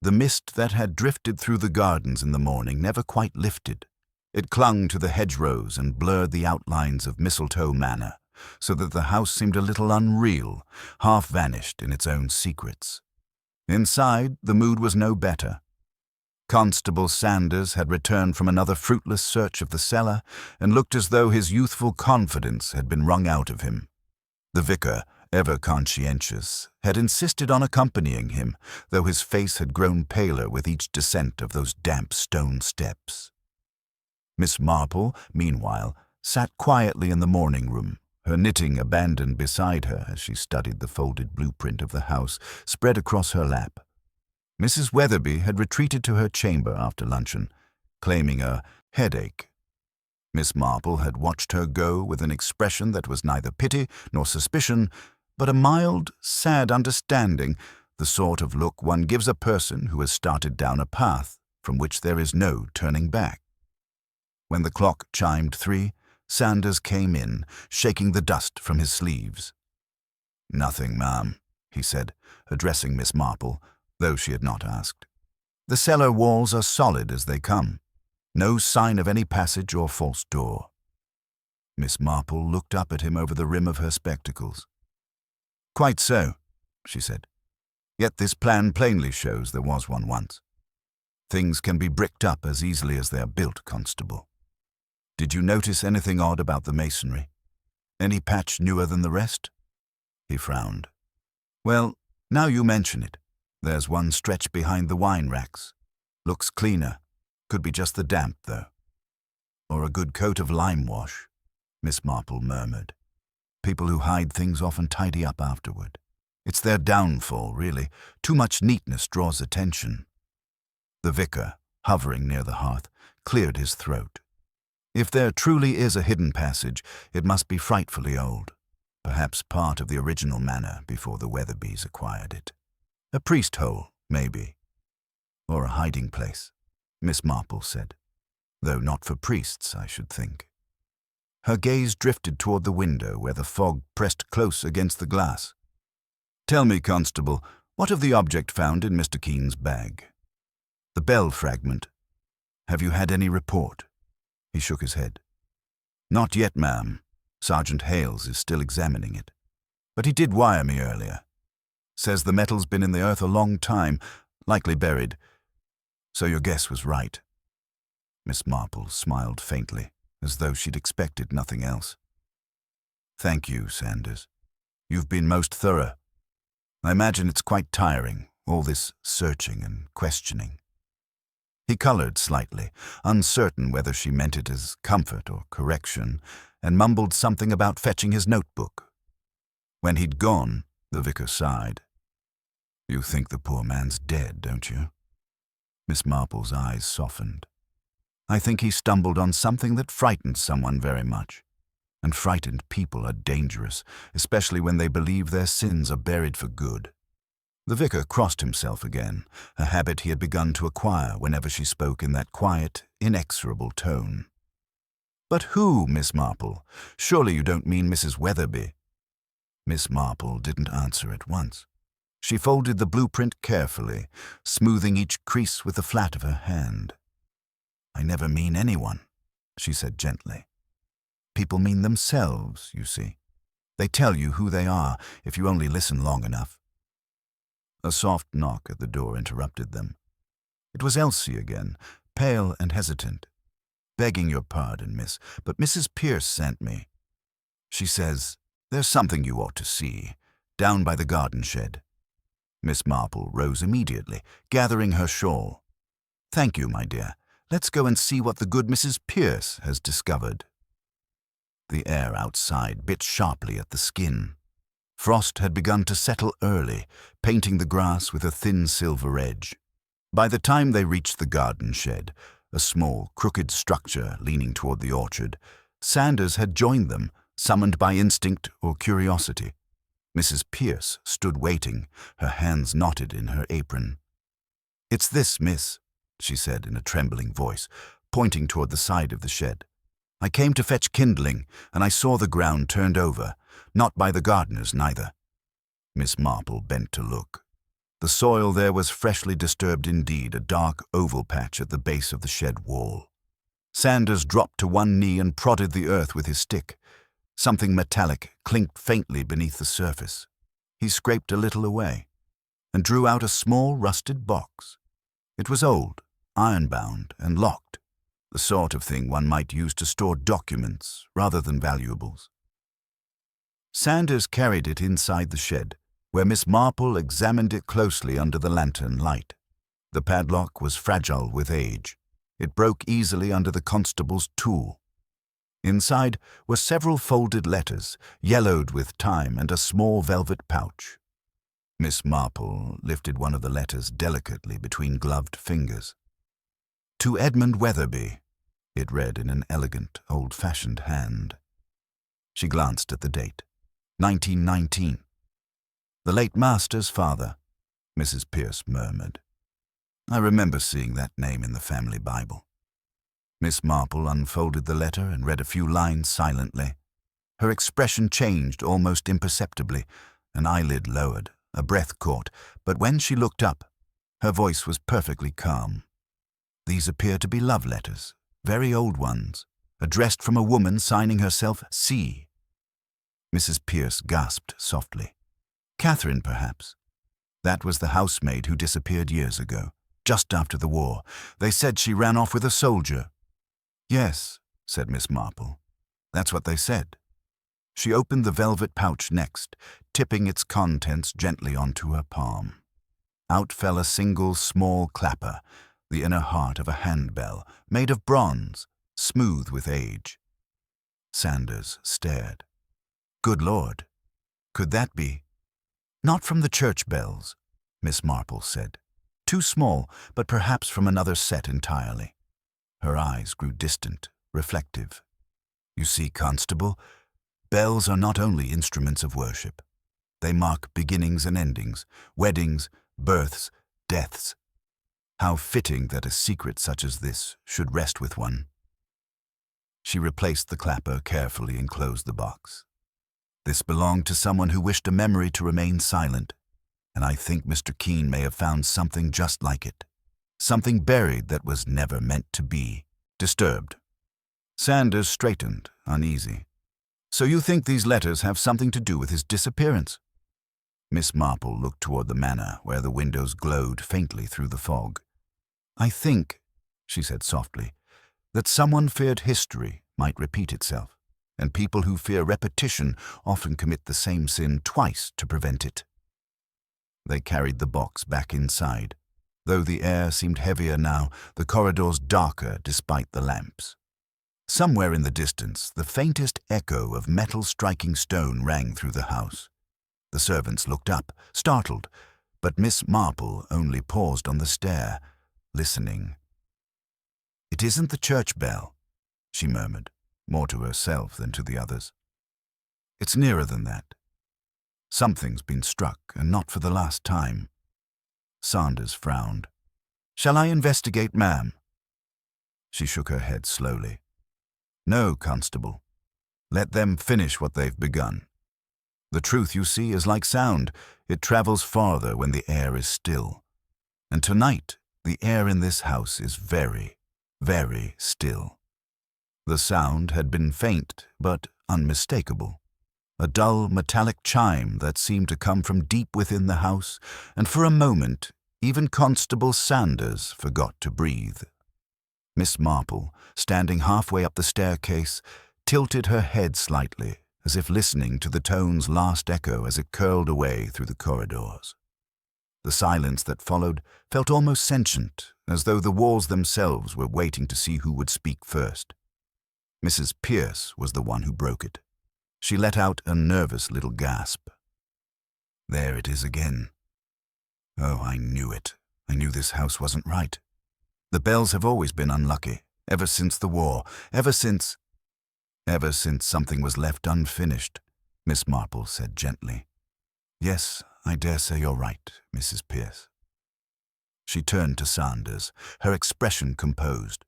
The mist that had drifted through the gardens in the morning never quite lifted. It clung to the hedgerows and blurred the outlines of Mistletoe Manor, so that the house seemed a little unreal, half vanished in its own secrets. Inside, the mood was no better. Constable Sanders had returned from another fruitless search of the cellar and looked as though his youthful confidence had been wrung out of him. The vicar, ever conscientious, had insisted on accompanying him, though his face had grown paler with each descent of those damp stone steps. Miss Marple, meanwhile, sat quietly in the morning-room, her knitting abandoned beside her as she studied the folded blueprint of the house spread across her lap. Mrs. Weatherby had retreated to her chamber after luncheon, claiming a headache. Miss Marple had watched her go with an expression that was neither pity nor suspicion, but a mild, sad understanding, the sort of look one gives a person who has started down a path from which there is no turning back. When the clock chimed 3, Sanders came in, shaking the dust from his sleeves. "Nothing, ma'am," he said, addressing Miss Marple, though she had not asked. "The cellar walls are solid as they come. No sign of any passage or false door." Miss Marple looked up at him over the rim of her spectacles. "Quite so," she said. "Yet this plan plainly shows there was one once. Things can be bricked up as easily as they are built, Constable. Did you notice anything odd about the masonry? Any patch newer than the rest?" He frowned. "Well, now you mention it, there's one stretch behind the wine racks. Looks cleaner. Could be just the damp, though. Or a good coat of lime wash," Miss Marple murmured. "People who hide things often tidy up afterward. It's their downfall, really. Too much neatness draws attention." The vicar, hovering near the hearth, cleared his throat. If there truly is a hidden passage, it must be frightfully old. Perhaps part of the original manor before the Weatherbys acquired it. A priest hole, maybe. Or a hiding place, Miss Marple said. Though not for priests, I should think. Her gaze drifted toward the window where the fog pressed close against the glass. "Tell me, Constable, what of the object found in Mr. Keene's bag? The bell fragment. Have you had any report?" He shook his head. "Not yet, ma'am. Sergeant Hales is still examining it. But he did wire me earlier. Says the metal's been in the earth a long time, likely buried. So your guess was right. Miss Marple smiled faintly, as though she'd expected nothing else. Thank you, Sanders. You've been most thorough. I imagine it's quite tiring, all this searching and questioning. He colored slightly, uncertain whether she meant it as comfort or correction, and mumbled something about fetching his notebook. When he'd gone, the vicar sighed. You think the poor man's dead, don't you? Miss Marple's eyes softened. I think he stumbled on something that frightened someone very much. And frightened people are dangerous, especially when they believe their sins are buried for good. The vicar crossed himself again, a habit he had begun to acquire whenever she spoke in that quiet, inexorable tone. But who, Miss Marple? Surely you don't mean Mrs. Weatherby? Miss Marple didn't answer at once. She folded the blueprint carefully, smoothing each crease with the flat of her hand. I never mean anyone, she said gently. People mean themselves, you see. They tell you who they are if you only listen long enough. A soft knock at the door interrupted them. It was Elsie again, pale and hesitant. Begging your pardon, miss, but Mrs. Pierce sent me. She says, there's something you ought to see, down by the garden shed. Miss Marple rose immediately, gathering her shawl. Thank you, my dear. Let's go and see what the good Mrs. Pierce has discovered. The air outside bit sharply at the skin. Frost had begun to settle early, painting the grass with a thin silver edge. By the time they reached the garden shed, a small, crooked structure leaning toward the orchard, Sanders had joined them, summoned by instinct or curiosity. Mrs. Pierce stood waiting, her hands knotted in her apron. It's this, miss, she said in a trembling voice, pointing toward the side of the shed. I came to fetch kindling, and I saw the ground turned over, not by the gardeners neither. Miss Marple bent to look. The soil there was freshly disturbed indeed, a dark oval patch at the base of the shed wall. Sanders dropped to one knee and prodded the earth with his stick. Something metallic clinked faintly beneath the surface. He scraped a little away, and drew out a small rusted box. It was old, iron-bound, and locked. The sort of thing one might use to store documents rather than valuables. Sanders carried it inside the shed, where Miss Marple examined it closely under the lantern light. The padlock was fragile with age. It broke easily under the constable's tool. Inside were several folded letters, yellowed with time, and a small velvet pouch. Miss Marple lifted one of the letters delicately between gloved fingers. To Edmund Weatherby, it read in an elegant, old-fashioned hand. She glanced at the date, 1919. The late master's father, Mrs. Pierce murmured. I remember seeing that name in the family Bible. Miss Marple unfolded the letter and read a few lines silently. Her expression changed almost imperceptibly. An eyelid lowered, a breath caught, but when she looked up, her voice was perfectly calm. These appear to be love letters, very old ones, addressed from a woman signing herself C. Mrs. Pierce gasped softly. Catherine, perhaps. That was the housemaid who disappeared years ago, just after the war. They said she ran off with a soldier. Yes, said Miss Marple. That's what they said. She opened the velvet pouch next, tipping its contents gently onto her palm. Out fell a single small clapper, the inner heart of a handbell, made of bronze, smooth with age. Sanders stared. Good Lord, could that be? Not from the church bells, Miss Marple said. Too small, but perhaps from another set entirely. Her eyes grew distant, reflective. You see, Constable, bells are not only instruments of worship. They mark beginnings and endings, weddings, births, deaths. How fitting that a secret such as this should rest with one. She replaced the clapper carefully and closed the box. This belonged to someone who wished a memory to remain silent, and I think Mr. Keene may have found something just like it. Something buried that was never meant to be. Disturbed. Sanders straightened, uneasy. So you think these letters have something to do with his disappearance? Miss Marple looked toward the manor, where the windows glowed faintly through the fog. "I think," she said softly, "that someone feared history might repeat itself, and people who fear repetition often commit the same sin twice to prevent it." They carried the box back inside. Though the air seemed heavier now, the corridors darker despite the lamps. Somewhere in the distance, the faintest echo of metal striking stone rang through the house. The servants looked up, startled, but Miss Marple only paused on the stair, listening. "It isn't the church bell," she murmured, more to herself than to the others. "It's nearer than that. Something's been struck, and not for the last time." Sanders frowned. "Shall I investigate, ma'am?" She shook her head slowly. "No, Constable. Let them finish what they've begun. The truth, you see, is like sound. It travels farther when the air is still. And tonight, the air in this house is very, very still." The sound had been faint, but unmistakable. A dull, metallic chime that seemed to come from deep within the house, and for a moment, even Constable Sanders forgot to breathe. Miss Marple, standing halfway up the staircase, tilted her head slightly, as if listening to the tone's last echo as it curled away through the corridors. The silence that followed felt almost sentient, as though the walls themselves were waiting to see who would speak first. Mrs. Pierce was the one who broke it. She let out a nervous little gasp. "There it is again. Oh, I knew it. I knew this house wasn't right. The bells have always been unlucky, ever since the war, ever since something was left unfinished," Miss Marple said gently. "Yes, I dare say you're right, Mrs. Pierce." She turned to Sanders, her expression composed.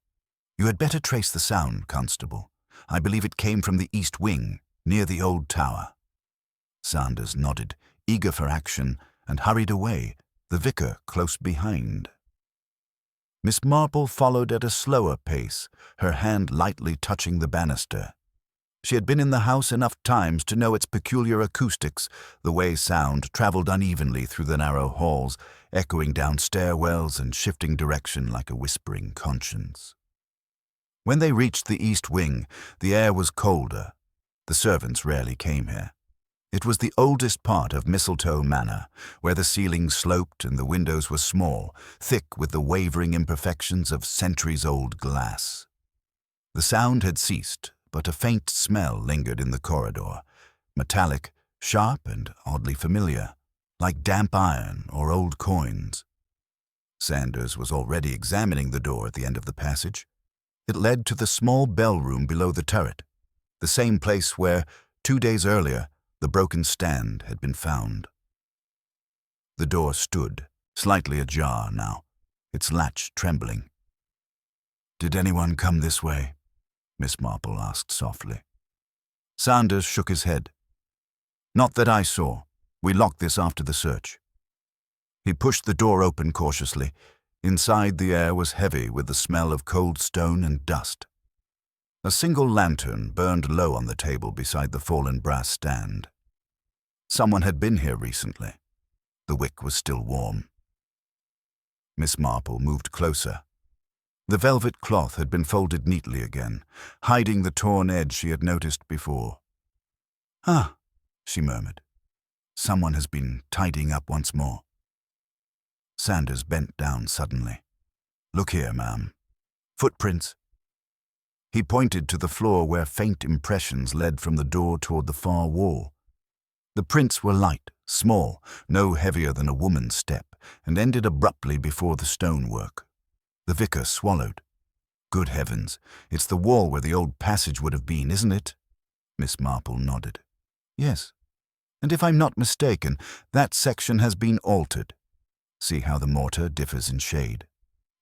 "You had better trace the sound, Constable. I believe it came from the east wing, near the old tower." Sanders nodded, eager for action, and hurried away, the vicar close behind. Miss Marple followed at a slower pace, her hand lightly touching the banister. She had been in the house enough times to know its peculiar acoustics, the way sound traveled unevenly through the narrow halls, echoing down stairwells and shifting direction like a whispering conscience. When they reached the east wing, the air was colder. The servants rarely came here. It was the oldest part of Mistletoe Manor, where the ceiling sloped and the windows were small, thick with the wavering imperfections of centuries-old glass. The sound had ceased, but a faint smell lingered in the corridor, metallic, sharp, and oddly familiar, like damp iron or old coins. Sanders was already examining the door at the end of the passage. It led to the small bell room below the turret, the same place where, 2 days earlier, the broken stand had been found. The door stood, slightly ajar now, its latch trembling. "Did anyone come this way?" Miss Marple asked softly. Sanders shook his head. "Not that I saw. We locked this after the search." He pushed the door open cautiously. Inside, the air was heavy with the smell of cold stone and dust. A single lantern burned low on the table beside the fallen brass stand. Someone had been here recently. The wick was still warm. Miss Marple moved closer. The velvet cloth had been folded neatly again, hiding the torn edge she had noticed before. "Ah," she murmured. "Someone has been tidying up once more." Sanders bent down suddenly. "Look here, ma'am. Footprints." He pointed to the floor where faint impressions led from the door toward the far wall. The prints were light, small, no heavier than a woman's step, and ended abruptly before the stonework. The vicar swallowed. "Good heavens, it's the wall where the old passage would have been, isn't it?" Miss Marple nodded. "Yes, and if I'm not mistaken, that section has been altered. See how the mortar differs in shade.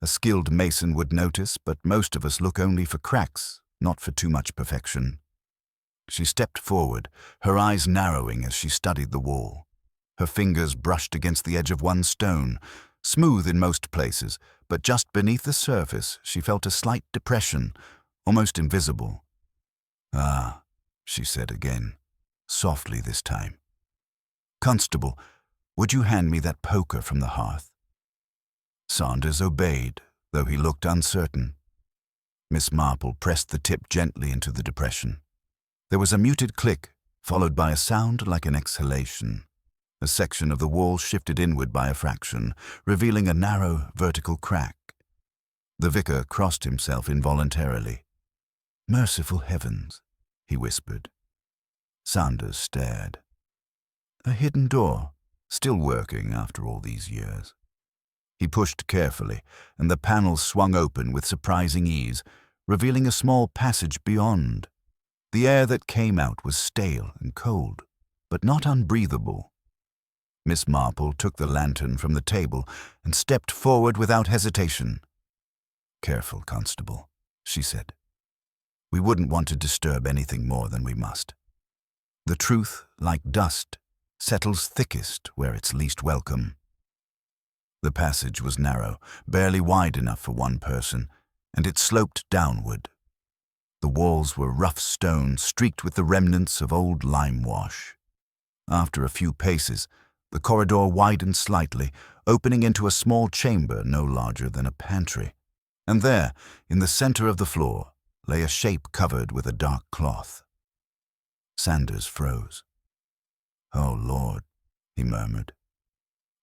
A skilled mason would notice, but most of us look only for cracks, not for too much perfection." She stepped forward, her eyes narrowing as she studied the wall. Her fingers brushed against the edge of one stone, smooth in most places, but just beneath the surface she felt a slight depression, almost invisible. "Ah," she said again, softly this time. "Constable, would you hand me that poker from the hearth?" Sanders obeyed, though he looked uncertain. Miss Marple pressed the tip gently into the depression. There was a muted click, followed by a sound like an exhalation. A section of the wall shifted inward by a fraction, revealing a narrow, vertical crack. The vicar crossed himself involuntarily. "Merciful heavens," he whispered. Sanders stared. A hidden door, still working after all these years. He pushed carefully, and the panel swung open with surprising ease, revealing a small passage beyond. The air that came out was stale and cold, but not unbreathable. Miss Marple took the lantern from the table and stepped forward without hesitation. "Careful, Constable," she said. "We wouldn't want to disturb anything more than we must. The truth, like dust, settles thickest where it's least welcome." The passage was narrow, barely wide enough for one person, and it sloped downward. The walls were rough stone streaked with the remnants of old lime wash. After a few paces, the corridor widened slightly, opening into a small chamber no larger than a pantry. And there, in the center of the floor, lay a shape covered with a dark cloth. Sanders froze. "Oh, Lord," he murmured.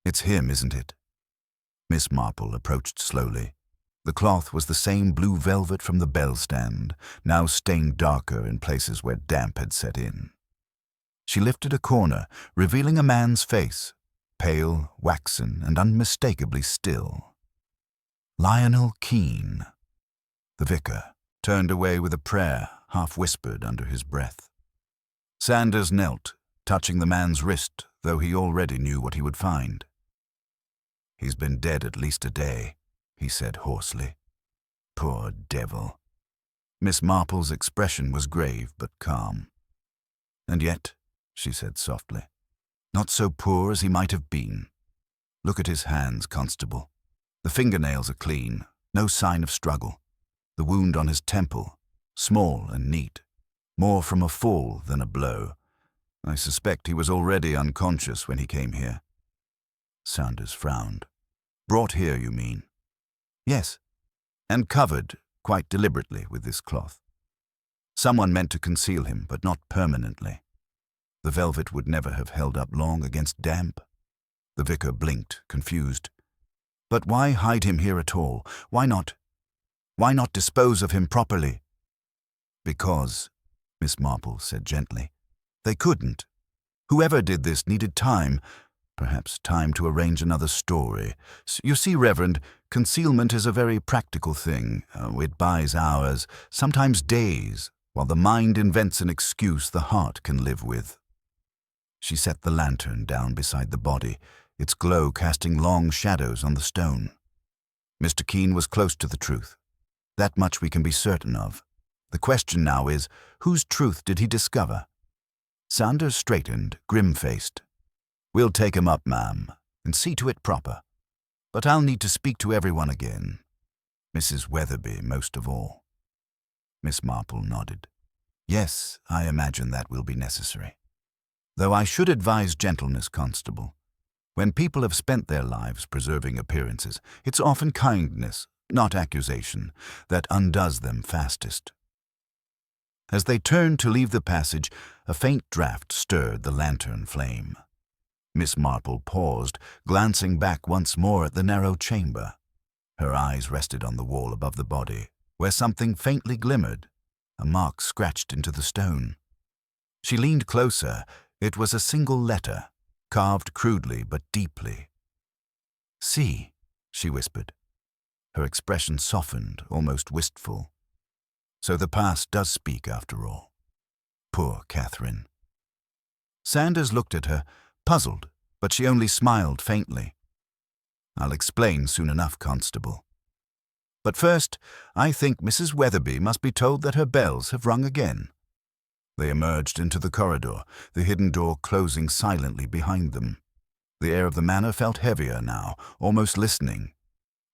"It's him, isn't it?" Miss Marple approached slowly. The cloth was the same blue velvet from the bell stand, now stained darker in places where damp had set in. She lifted a corner, revealing a man's face, pale, waxen, and unmistakably still. Lionel Keene. The vicar turned away with a prayer, half-whispered under his breath. Sanders knelt, touching the man's wrist, though he already knew what he would find. "He's been dead at least a day," he said hoarsely. "Poor devil." Miss Marple's expression was grave but calm. "And yet," she said softly, "not so poor as he might have been. Look at his hands, Constable. The fingernails are clean, no sign of struggle. The wound on his temple, small and neat, more from a fall than a blow. I suspect he was already unconscious when he came here." Sanders frowned. "Brought here, you mean?" "Yes, and covered, quite deliberately, with this cloth. Someone meant to conceal him, but not permanently. The velvet would never have held up long against damp." The vicar blinked, confused. "But why hide him here at all? Why not dispose of him properly?" "Because," Miss Marple said gently, "they couldn't. Whoever did this needed time, perhaps time to arrange another story. You see, Reverend, concealment is a very practical thing. It buys hours, sometimes days, while the mind invents an excuse the heart can live with." She set the lantern down beside the body, its glow casting long shadows on the stone. Mr. Keene was close to the truth. That much we can be certain of. The question now is, whose truth did he discover? Sanders straightened, grim-faced. "We'll take him up, ma'am, and see to it proper. But I'll need to speak to everyone again. Mrs. Weatherby most of all." Miss Marple nodded. "Yes, I imagine that will be necessary. Though I should advise gentleness, Constable. When people have spent their lives preserving appearances, it's often kindness, not accusation, that undoes them fastest." As they turned to leave the passage, a faint draught stirred the lantern flame. Miss Marple paused, glancing back once more at the narrow chamber. Her eyes rested on the wall above the body, where something faintly glimmered, a mark scratched into the stone. She leaned closer. It was a single letter, carved crudely but deeply. "See," she whispered. Her expression softened, almost wistful. So the past does speak after all. Poor Catherine. Sanders looked at her, puzzled, but she only smiled faintly. "I'll explain soon enough, Constable. But first, I think Mrs. Weatherby must be told that her bells have rung again." They emerged into the corridor, the hidden door closing silently behind them. The air of the manor felt heavier now, almost listening.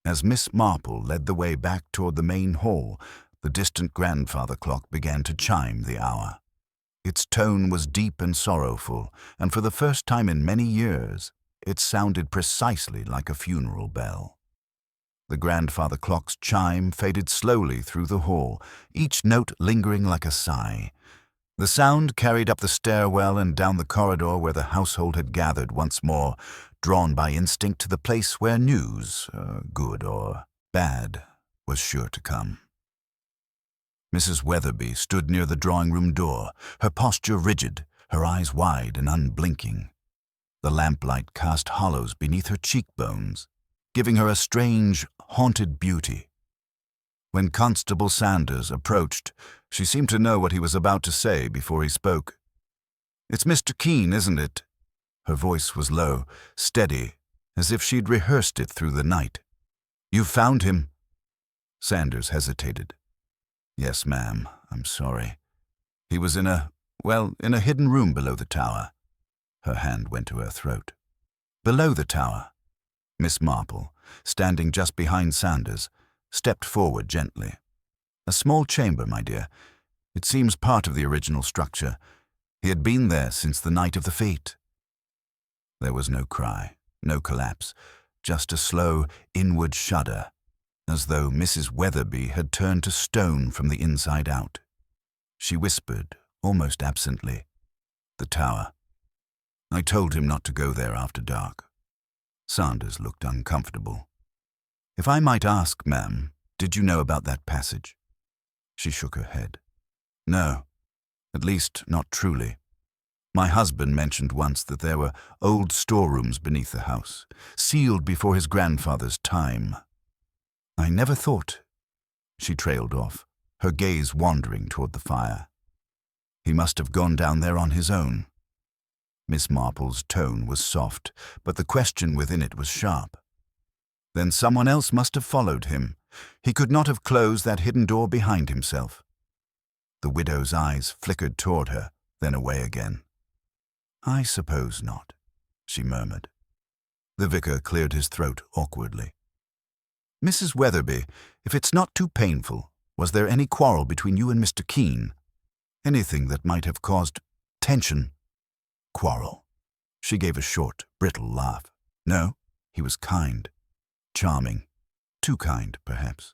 As Miss Marple led the way back toward the main hall, the distant grandfather clock began to chime the hour. Its tone was deep and sorrowful, and for the first time in many years, it sounded precisely like a funeral bell. The grandfather clock's chime faded slowly through the hall, each note lingering like a sigh. The sound carried up the stairwell and down the corridor where the household had gathered once more, drawn by instinct to the place where news, good or bad, was sure to come. Mrs. Weatherby stood near the drawing-room door, her posture rigid, her eyes wide and unblinking. The lamplight cast hollows beneath her cheekbones, giving her a strange, haunted beauty. When Constable Sanders approached, she seemed to know what he was about to say before he spoke. "It's Mr. Keene, isn't it?" Her voice was low, steady, as if she'd rehearsed it through the night. "You've found him?" Sanders hesitated. "Yes, ma'am, I'm sorry. He was in a hidden room below the tower." Her hand went to her throat. "Below the tower?" Miss Marple, standing just behind Sanders, stepped forward gently. "A small chamber, my dear. It seems part of the original structure. He had been there since the night of the fete." There was no cry, no collapse, just a slow, inward shudder, as though Mrs. Weatherby had turned to stone from the inside out. She whispered, almost absently, "The tower. I told him not to go there after dark." Sanders looked uncomfortable. "If I might ask, ma'am, did you know about that passage?" She shook her head. "No, at least not truly. My husband mentioned once that there were old storerooms beneath the house, sealed before his grandfather's time. I never thought—" She trailed off, her gaze wandering toward the fire. "He must have gone down there on his own." Miss Marple's tone was soft, but the question within it was sharp. "Then someone else must have followed him. He could not have closed that hidden door behind himself." The widow's eyes flickered toward her, then away again. "I suppose not," she murmured. The vicar cleared his throat awkwardly. "Mrs. Weatherby, if it's not too painful, was there any quarrel between you and Mr. Keene? Anything that might have caused tension?" "Quarrel?" She gave a short, brittle laugh. "No, he was kind. Charming. Too kind, perhaps."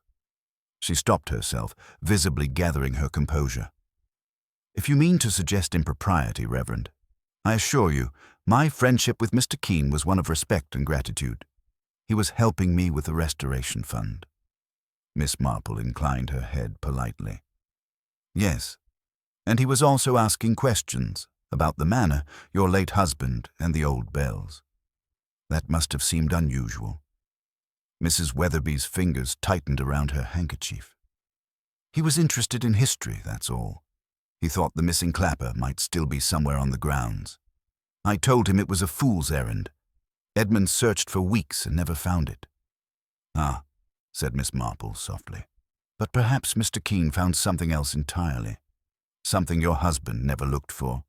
She stopped herself, visibly gathering her composure. "If you mean to suggest impropriety, Reverend, I assure you, my friendship with Mr. Keene was one of respect and gratitude. He was helping me with the restoration fund." Miss Marple inclined her head politely. "Yes, and he was also asking questions about the manor, your late husband, and the old bells. That must have seemed unusual." Mrs. Weatherby's fingers tightened around her handkerchief. "He was interested in history, that's all. He thought the missing clapper might still be somewhere on the grounds. I told him it was a fool's errand. Edmund searched for weeks and never found it." "Ah," said Miss Marple softly. "But perhaps Mr. Keene found something else entirely. Something your husband never looked for."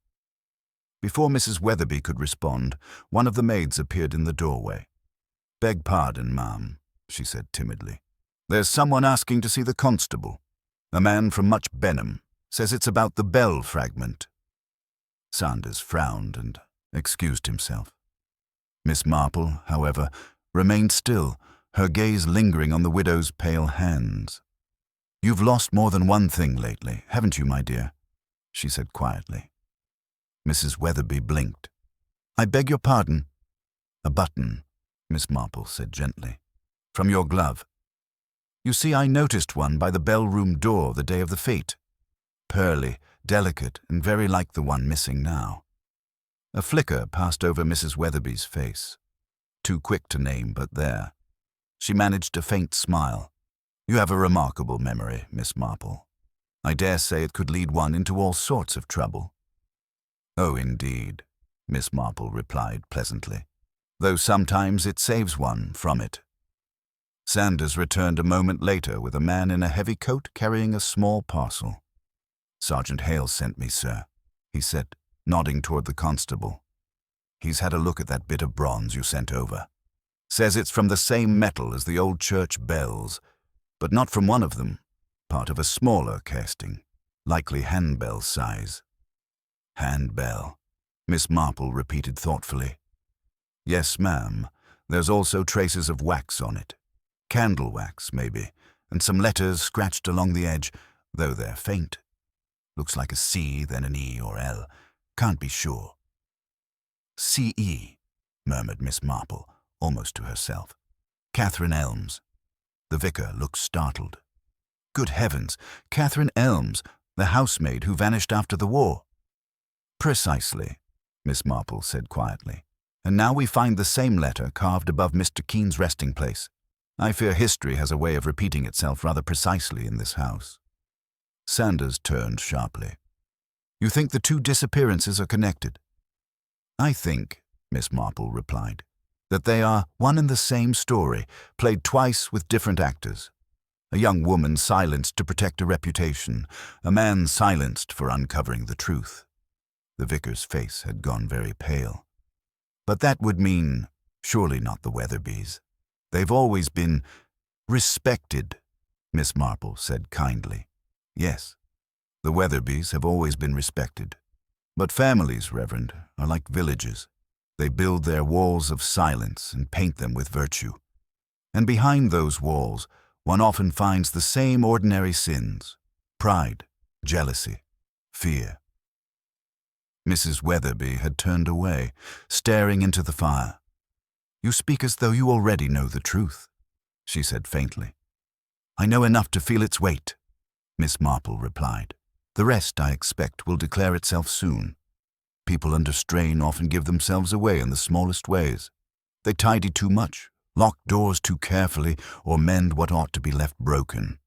Before Mrs. Weatherby could respond, one of the maids appeared in the doorway. "Beg pardon, ma'am," she said timidly. "There's someone asking to see the constable. A man from Much Benham. Says it's about the bell fragment." Sanders frowned and excused himself. Miss Marple, however, remained still, her gaze lingering on the widow's pale hands. "You've lost more than one thing lately, haven't you, my dear?" she said quietly. Mrs. Weatherby blinked. "I beg your pardon." "A button," Miss Marple said gently. "From your glove. You see, I noticed one by the bell-room door the day of the fete. Pearly, delicate, and very like the one missing now." A flicker passed over Mrs. Weatherby's face. Too quick to name, but there. She managed a faint smile. "You have a remarkable memory, Miss Marple. I dare say it could lead one into all sorts of trouble." "Oh, indeed," Miss Marple replied pleasantly, "though sometimes it saves one from it." Sanders returned a moment later with a man in a heavy coat carrying a small parcel. "Sergeant Hale sent me, sir," he said, nodding toward the constable. "He's had a look at that bit of bronze you sent over. Says it's from the same metal as the old church bells, but not from one of them, part of a smaller casting, likely handbell size." "Handbell," Miss Marple repeated thoughtfully. "Yes, ma'am. There's also traces of wax on it. Candle wax, maybe, and some letters scratched along the edge, though they're faint. Looks like a C, then an E or L. Can't be sure. C.E., murmured Miss Marple, almost to herself. Catherine Elms. The vicar looked startled. Good heavens, Catherine Elms, the housemaid who vanished after the war. Precisely, Miss Marple said quietly. And now we find the same letter carved above Mr. Keen's resting place. I fear history has a way of repeating itself rather precisely in this house. Sanders turned sharply. You think the two disappearances are connected? I think, Miss Marple replied, that they are one and the same story, played twice with different actors. A young woman silenced to protect a reputation, a man silenced for uncovering the truth. The vicar's face had gone very pale. But that would mean, surely not the Weatherbys. They've always been respected, Miss Marple said kindly. Yes, the Weatherbys have always been respected. But families, Reverend, are like villages. They build their walls of silence and paint them with virtue. And behind those walls, one often finds the same ordinary sins: pride, jealousy, fear. Mrs. Weatherby had turned away, staring into the fire. You speak as though you already know the truth, she said faintly. I know enough to feel its weight, Miss Marple replied. The rest, I expect, will declare itself soon. People under strain often give themselves away in the smallest ways. They tidy too much, lock doors too carefully, or mend what ought to be left broken.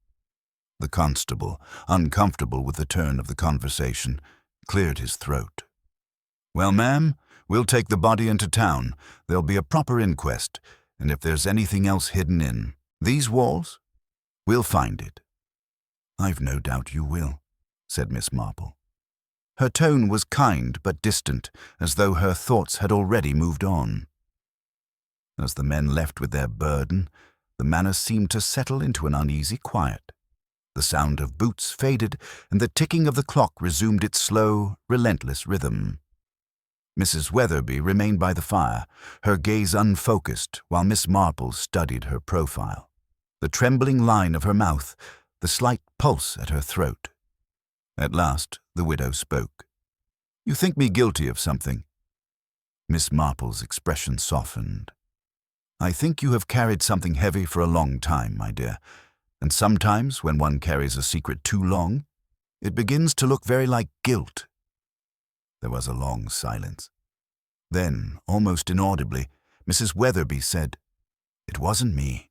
The constable, uncomfortable with the turn of the conversation, cleared his throat. Well, ma'am, we'll take the body into town. There'll be a proper inquest, and if there's anything else hidden in these walls, we'll find it. I've no doubt you will, said Miss Marple. Her tone was kind but distant, as though her thoughts had already moved on. As the men left with their burden, the manor seemed to settle into an uneasy quiet. The sound of boots faded, and the ticking of the clock resumed its slow, relentless rhythm. Mrs. Weatherby remained by the fire, her gaze unfocused, while Miss Marple studied her profile. The trembling line of her mouth, the slight pulse at her throat. At last, the widow spoke. You think me guilty of something? Miss Marple's expression softened. I think you have carried something heavy for a long time, my dear, and sometimes when one carries a secret too long, it begins to look very like guilt. There was a long silence. Then, almost inaudibly, Mrs. Weatherby said, It wasn't me.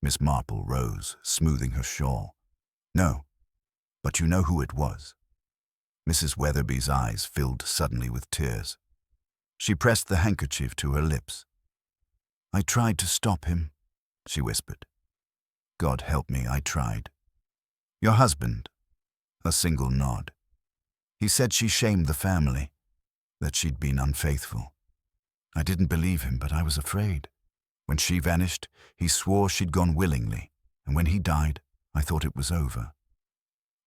Miss Marple rose, smoothing her shawl. No, but you know who it was. Mrs. Weatherby's eyes filled suddenly with tears. She pressed the handkerchief to her lips. I tried to stop him, she whispered. God help me, I tried. Your husband? A single nod. He said she shamed the family, that she'd been unfaithful. I didn't believe him, but I was afraid. When she vanished, he swore she'd gone willingly, and when he died, I thought it was over.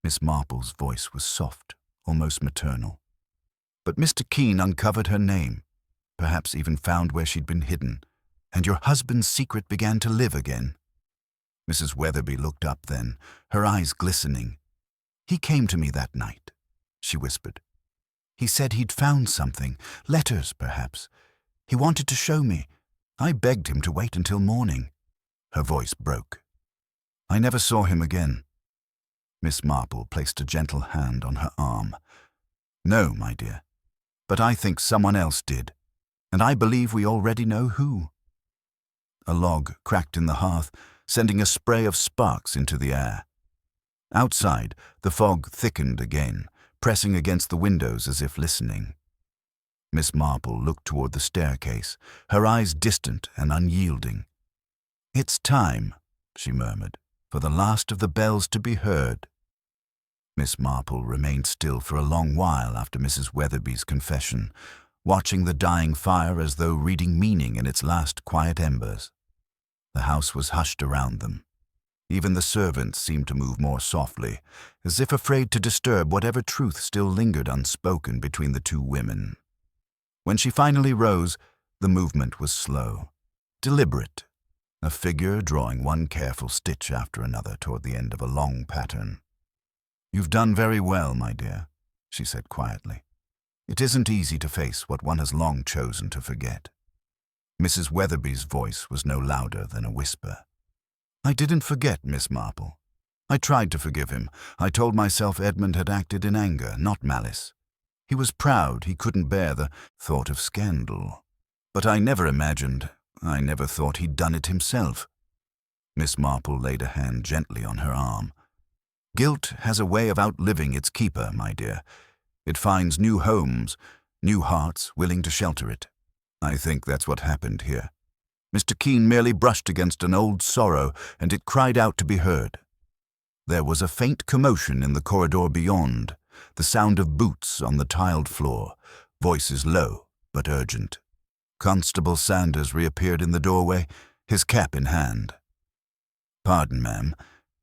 Miss Marple's voice was soft, almost maternal. But Mr. Keen uncovered her name, perhaps even found where she'd been hidden, and your husband's secret began to live again. Mrs. Weatherby looked up then, her eyes glistening. He came to me that night, she whispered. He said he'd found something, letters perhaps. He wanted to show me. I begged him to wait until morning. Her voice broke. I never saw him again. Miss Marple placed a gentle hand on her arm. No, my dear, but I think someone else did, and I believe we already know who. A log cracked in the hearth, sending a spray of sparks into the air. Outside, the fog thickened again, pressing against the windows as if listening. Miss Marple looked toward the staircase, her eyes distant and unyielding. It's time, she murmured, for the last of the bells to be heard. Miss Marple remained still for a long while after Mrs. Weatherby's confession, watching the dying fire as though reading meaning in its last quiet embers. The house was hushed around them. Even the servants seemed to move more softly, as if afraid to disturb whatever truth still lingered unspoken between the two women. When she finally rose, the movement was slow, deliberate, a figure drawing one careful stitch after another toward the end of a long pattern. "You've done very well, my dear," she said quietly. "It isn't easy to face what one has long chosen to forget." Mrs. Weatherby's voice was no louder than a whisper. "I didn't forget, Miss Marple. I tried to forgive him. I told myself Edmund had acted in anger, not malice. He was proud, he couldn't bear the thought of scandal. But I never thought he'd done it himself." Miss Marple laid a hand gently on her arm. "Guilt has a way of outliving its keeper, my dear. It finds new homes, new hearts willing to shelter it. I think that's what happened here. Mr. Keene merely brushed against an old sorrow, and it cried out to be heard. There was a faint commotion in the corridor beyond, the sound of boots on the tiled floor, voices low but urgent. Constable Sanders reappeared in the doorway, his cap in hand. "Pardon, ma'am,"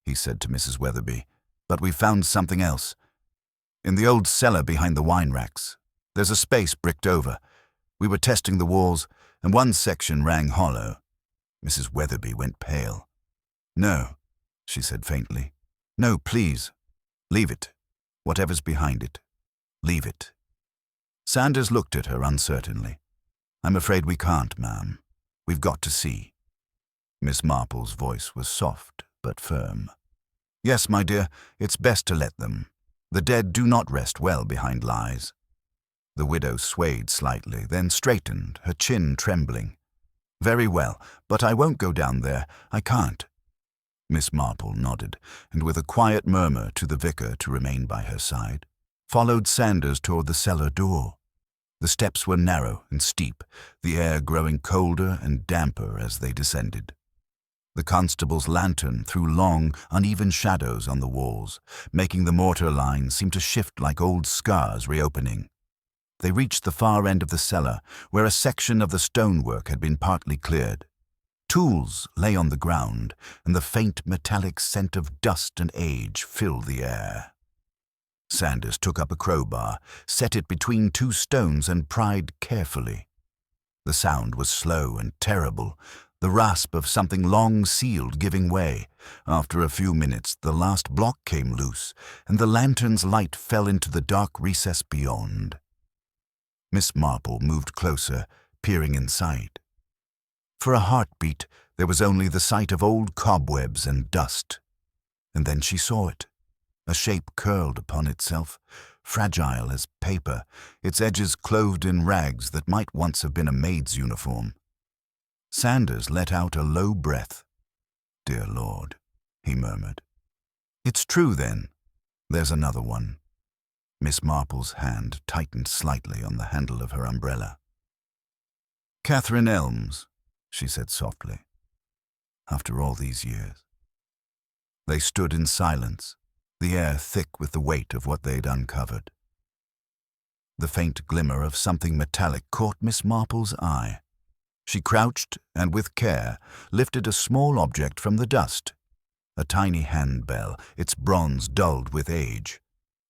he said to Mrs. Weatherby, "but we've found something else. In the old cellar behind the wine racks, there's a space bricked over. We were testing the walls, and one section rang hollow." Mrs. Weatherby went pale. "No," she said faintly. "No, please. Leave it. Whatever's behind it. Leave it." Sanders looked at her uncertainly. "I'm afraid we can't, ma'am. We've got to see." Miss Marple's voice was soft but firm. "Yes, my dear, it's best to let them. The dead do not rest well behind lies." The widow swayed slightly, then straightened, her chin trembling. "Very well, but I won't go down there. I can't." Miss Marple nodded, and with a quiet murmur to the vicar to remain by her side, followed Sanders toward the cellar door. The steps were narrow and steep, the air growing colder and damper as they descended. The constable's lantern threw long, uneven shadows on the walls, making the mortar lines seem to shift like old scars reopening. They reached the far end of the cellar, where a section of the stonework had been partly cleared. Tools lay on the ground, and the faint metallic scent of dust and age filled the air. Sanders took up a crowbar, set it between two stones, and pried carefully. The sound was slow and terrible, the rasp of something long sealed giving way. After a few minutes, the last block came loose, and the lantern's light fell into the dark recess beyond. Miss Marple moved closer, peering inside. For a heartbeat, there was only the sight of old cobwebs and dust. And then she saw it. A shape curled upon itself, fragile as paper, its edges clothed in rags that might once have been a maid's uniform. Sanders let out a low breath. "Dear Lord," he murmured. "It's true, then. There's another one." Miss Marple's hand tightened slightly on the handle of her umbrella. "Catherine Elms," she said softly. "After all these years." They stood in silence, the air thick with the weight of what they'd uncovered. The faint glimmer of something metallic caught Miss Marple's eye. She crouched and, with care, lifted a small object from the dust. A tiny handbell, its bronze dulled with age.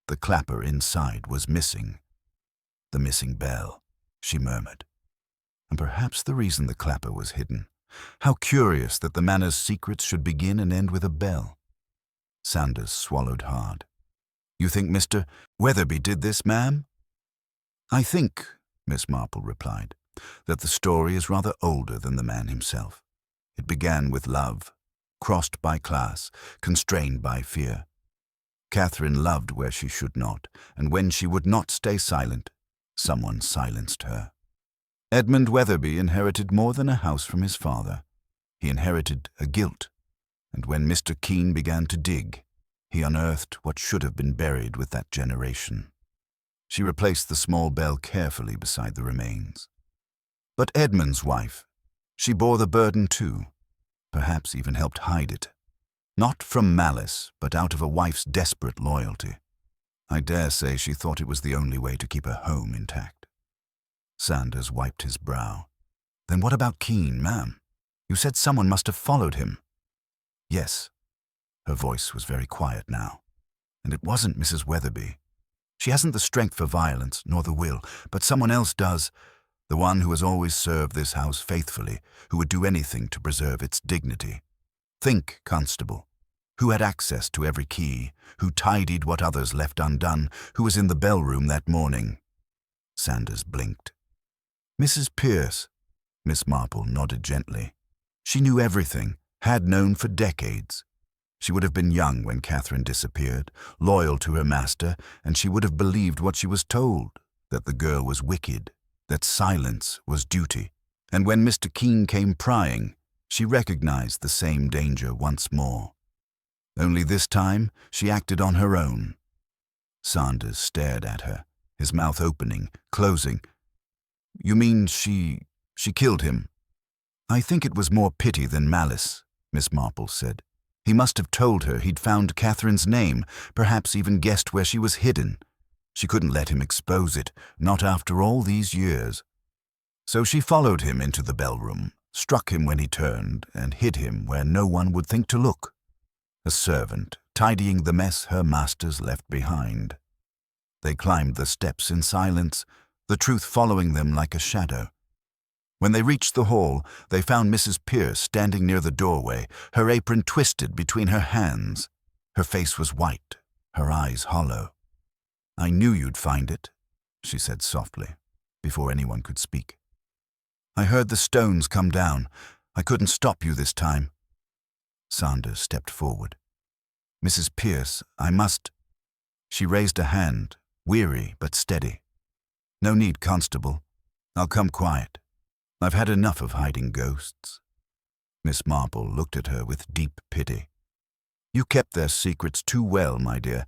The clapper inside was missing. "The missing bell," she murmured. And perhaps the reason the clapper was hidden. How curious that the manor's secrets should begin and end with a bell. Sanders swallowed hard. "You think Mr. Weatherby did this, ma'am?" "I think," Miss Marple replied, "that the story is rather older than the man himself. It began with love, crossed by class, constrained by fear. Catherine loved where she should not, and when she would not stay silent, someone silenced her. Edmund Weatherby inherited more than a house from his father. He inherited a guilt, and when Mr. Keene began to dig, he unearthed what should have been buried with that generation." She replaced the small bell carefully beside the remains. "But Edmund's wife, she bore the burden too, perhaps even helped hide it. Not from malice, but out of a wife's desperate loyalty. I dare say she thought it was the only way to keep her home intact." Sanders wiped his brow. "Then what about Keene, ma'am? You said someone must have followed him." "Yes." Her voice was very quiet now. "And it wasn't Mrs. Weatherby. She hasn't the strength for violence, nor the will, but someone else does. the one who has always served this house faithfully, who would do anything to preserve its dignity. Think, Constable. Who had access to every key, who tidied what others left undone, who was in the bell-room that morning? Sanders blinked. Mrs. Pierce. Miss Marple nodded gently. She knew everything, had known for decades. She would have been young when Catherine disappeared, loyal to her master, and she would have believed what she was told, that the girl was wicked, that silence was duty. And when Mr. Keene came prying, she recognized the same danger once more. Only this time she acted on her own. Sanders stared at her, his mouth opening, closing. You mean she killed him? I think it was more pity than malice, Miss Marple said. He must have told her he'd found Catherine's name, perhaps even guessed where she was hidden. She couldn't let him expose it, not after all these years. So she followed him into the bell-room, struck him when he turned, and hid him where no one would think to look. A servant, tidying the mess her masters left behind. They climbed the steps in silence, the truth following them like a shadow. When they reached the hall, they found Mrs. Pierce standing near the doorway, her apron twisted between her hands. Her face was white, her eyes hollow. I knew you'd find it, she said softly, before anyone could speak. I heard the stones come down. I couldn't stop you this time. Sanders stepped forward. Mrs. Pierce, I must... She raised a hand, weary but steady. No need, Constable. I'll come quiet. I've had enough of hiding ghosts. Miss Marple looked at her with deep pity. You kept their secrets too well, my dear.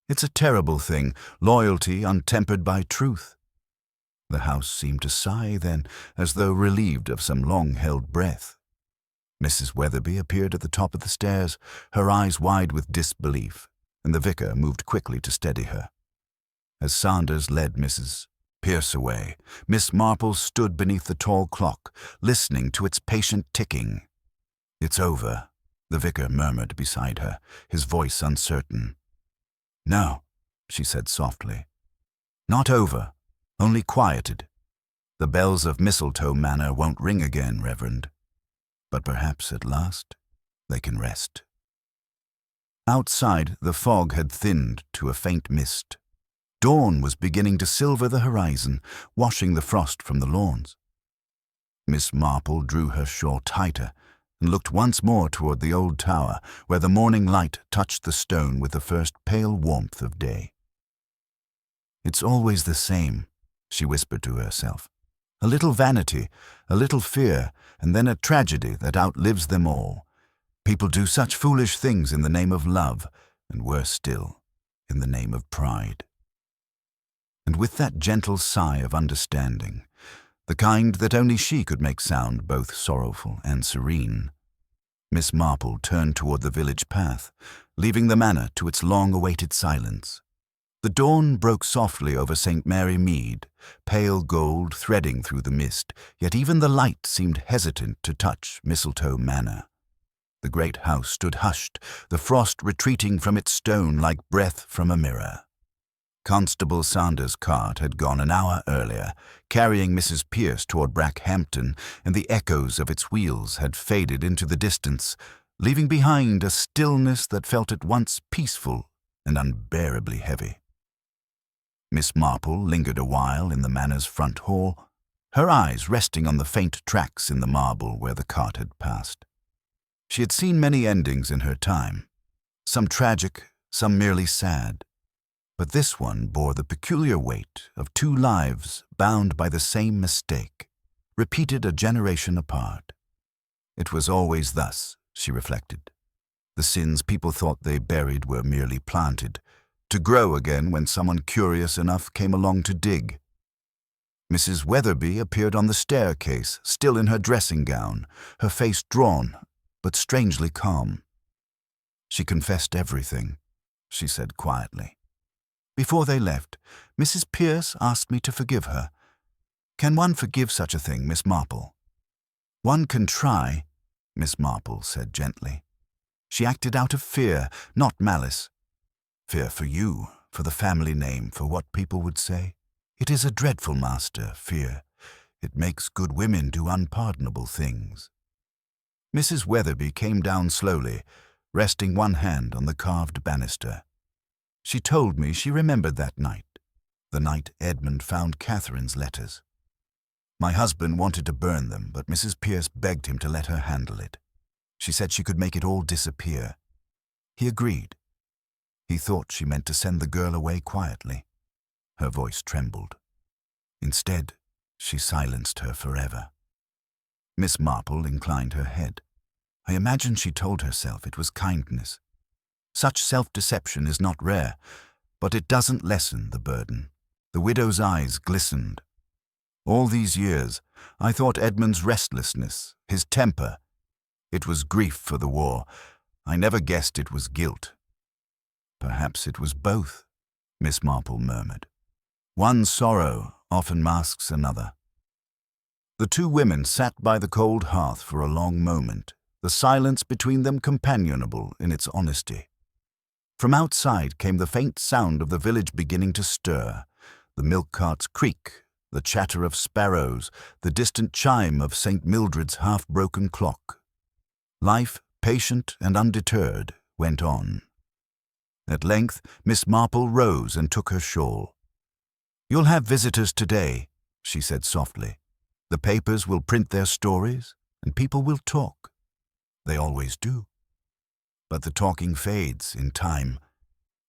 It's a terrible thing, loyalty untempered by truth. The house seemed to sigh then, as though relieved of some long-held breath. Mrs. Weatherby appeared at the top of the stairs, her eyes wide with disbelief, and the vicar moved quickly to steady her. As Sanders led Mrs. Pierce away, Miss Marple stood beneath the tall clock, listening to its patient ticking. It's over, the vicar murmured beside her, his voice uncertain. No, she said softly. Not over, only quieted. The bells of Mistletoe Manor won't ring again, Reverend. But perhaps at last they can rest. Outside, the fog had thinned to a faint mist. Dawn was beginning to silver the horizon, washing the frost from the lawns. Miss Marple drew her shawl tighter and looked once more toward the old tower, where the morning light touched the stone with the first pale warmth of day. It's always the same, she whispered to herself. A little vanity, a little fear, and then a tragedy that outlives them all. People do such foolish things in the name of love, and worse still, in the name of pride. And with that gentle sigh of understanding, the kind that only she could make sound both sorrowful and serene, Miss Marple turned toward the village path, leaving the manor to its long-awaited silence. The dawn broke softly over St. Mary Mead, pale gold threading through the mist, yet even the light seemed hesitant to touch Mistletoe Manor. The great house stood hushed, the frost retreating from its stone like breath from a mirror. Constable Sanders' cart had gone an hour earlier, carrying Mrs. Pierce toward Brackhampton, and the echoes of its wheels had faded into the distance, leaving behind a stillness that felt at once peaceful and unbearably heavy. Miss Marple lingered a while in the manor's front hall, her eyes resting on the faint tracks in the marble where the cart had passed. She had seen many endings in her time, some tragic, some merely sad. But this one bore the peculiar weight of two lives bound by the same mistake, repeated a generation apart. It was always thus, she reflected. The sins people thought they buried were merely planted, to grow again when someone curious enough came along to dig. Mrs. Weatherby appeared on the staircase, still in her dressing gown, her face drawn, but strangely calm. She confessed everything, she said quietly. Before they left, Mrs. Pierce asked me to forgive her. Can one forgive such a thing, Miss Marple? One can try, Miss Marple said gently. She acted out of fear, not malice. Fear for you, for the family name, for what people would say. It is a dreadful master, fear. It makes good women do unpardonable things. Mrs. Weatherby came down slowly, resting one hand on the carved banister. She told me she remembered that night, the night Edmund found Catherine's letters. My husband wanted to burn them, but Mrs. Pierce begged him to let her handle it. She said she could make it all disappear. He agreed. He thought she meant to send the girl away quietly. Her voice trembled. Instead, she silenced her forever. Miss Marple inclined her head. I imagine she told herself it was kindness. Such self-deception is not rare, but it doesn't lessen the burden. The widow's eyes glistened. All these years, I thought Edmund's restlessness, his temper, it was grief for the war. I never guessed it was guilt. Perhaps it was both, Miss Marple murmured. One sorrow often masks another. The two women sat by the cold hearth for a long moment, the silence between them companionable in its honesty. From outside came the faint sound of the village beginning to stir, the milk cart's creak, the chatter of sparrows, the distant chime of St. Mildred's half-broken clock. Life, patient and undeterred, went on. At length, Miss Marple rose and took her shawl. "You'll have visitors today," she said softly. "The papers will print their stories, and people will talk. They always do. But the talking fades in time.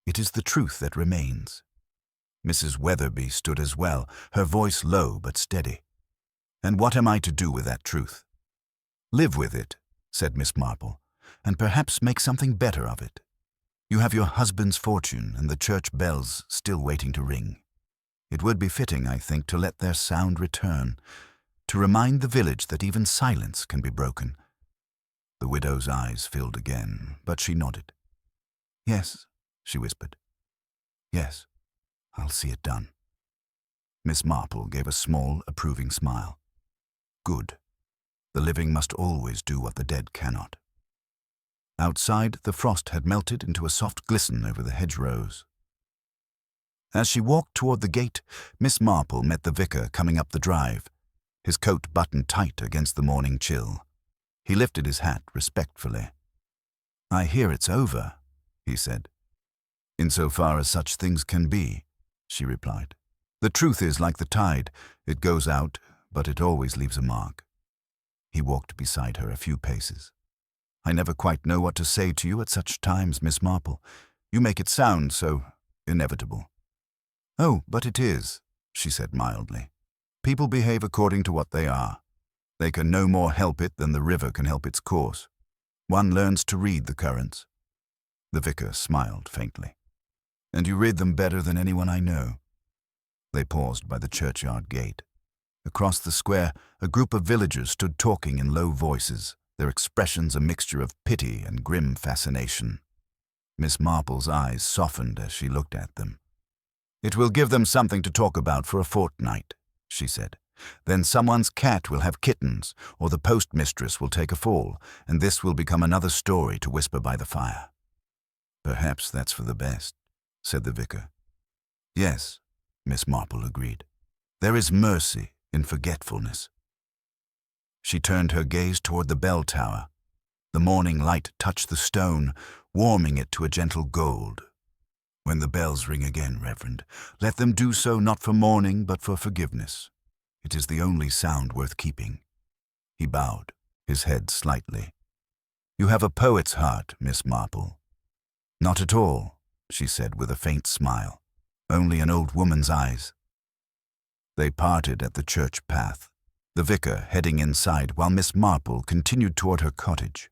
It is the truth that remains." Mrs. Weatherby stood as well, her voice low but steady. "And what am I to do with that truth?" "Live with it," said Miss Marple, "and perhaps make something better of it. You have your husband's fortune and the church bells still waiting to ring. It would be fitting, I think, to let their sound return, to remind the village that even silence can be broken." The widow's eyes filled again, but she nodded. "Yes," she whispered. "Yes, I'll see it done." Miss Marple gave a small, approving smile. "Good. The living must always do what the dead cannot." Outside, the frost had melted into a soft glisten over the hedgerows. As she walked toward the gate, Miss Marple met the vicar coming up the drive, his coat buttoned tight against the morning chill. He lifted his hat respectfully. "I hear it's over," he said. "Insofar as such things can be," she replied. "The truth is like the tide. It goes out, but it always leaves a mark." He walked beside her a few paces. "I never quite know what to say to you at such times, Miss Marple. You make it sound so inevitable." "Oh, but it is," she said mildly. "People behave according to what they are. They can no more help it than the river can help its course. One learns to read the currents." The vicar smiled faintly. "And you read them better than anyone I know." They paused by the churchyard gate. Across the square, a group of villagers stood talking in low voices, their expressions a mixture of pity and grim fascination. Miss Marple's eyes softened as she looked at them. "It will give them something to talk about for a fortnight," she said. "Then someone's cat will have kittens, or the postmistress will take a fall, and this will become another story to whisper by the fire." "Perhaps that's for the best," said the vicar. "Yes," Miss Marple agreed. "There is mercy in forgetfulness." She turned her gaze toward the bell tower. The morning light touched the stone, warming it to a gentle gold. "When the bells ring again, Reverend, let them do so not for mourning but for forgiveness. It is the only sound worth keeping." He bowed, his head slightly. "You have a poet's heart, Miss Marple." "Not at all," she said with a faint smile. "Only an old woman's eyes." They parted at the church path, the vicar heading inside while Miss Marple continued toward her cottage.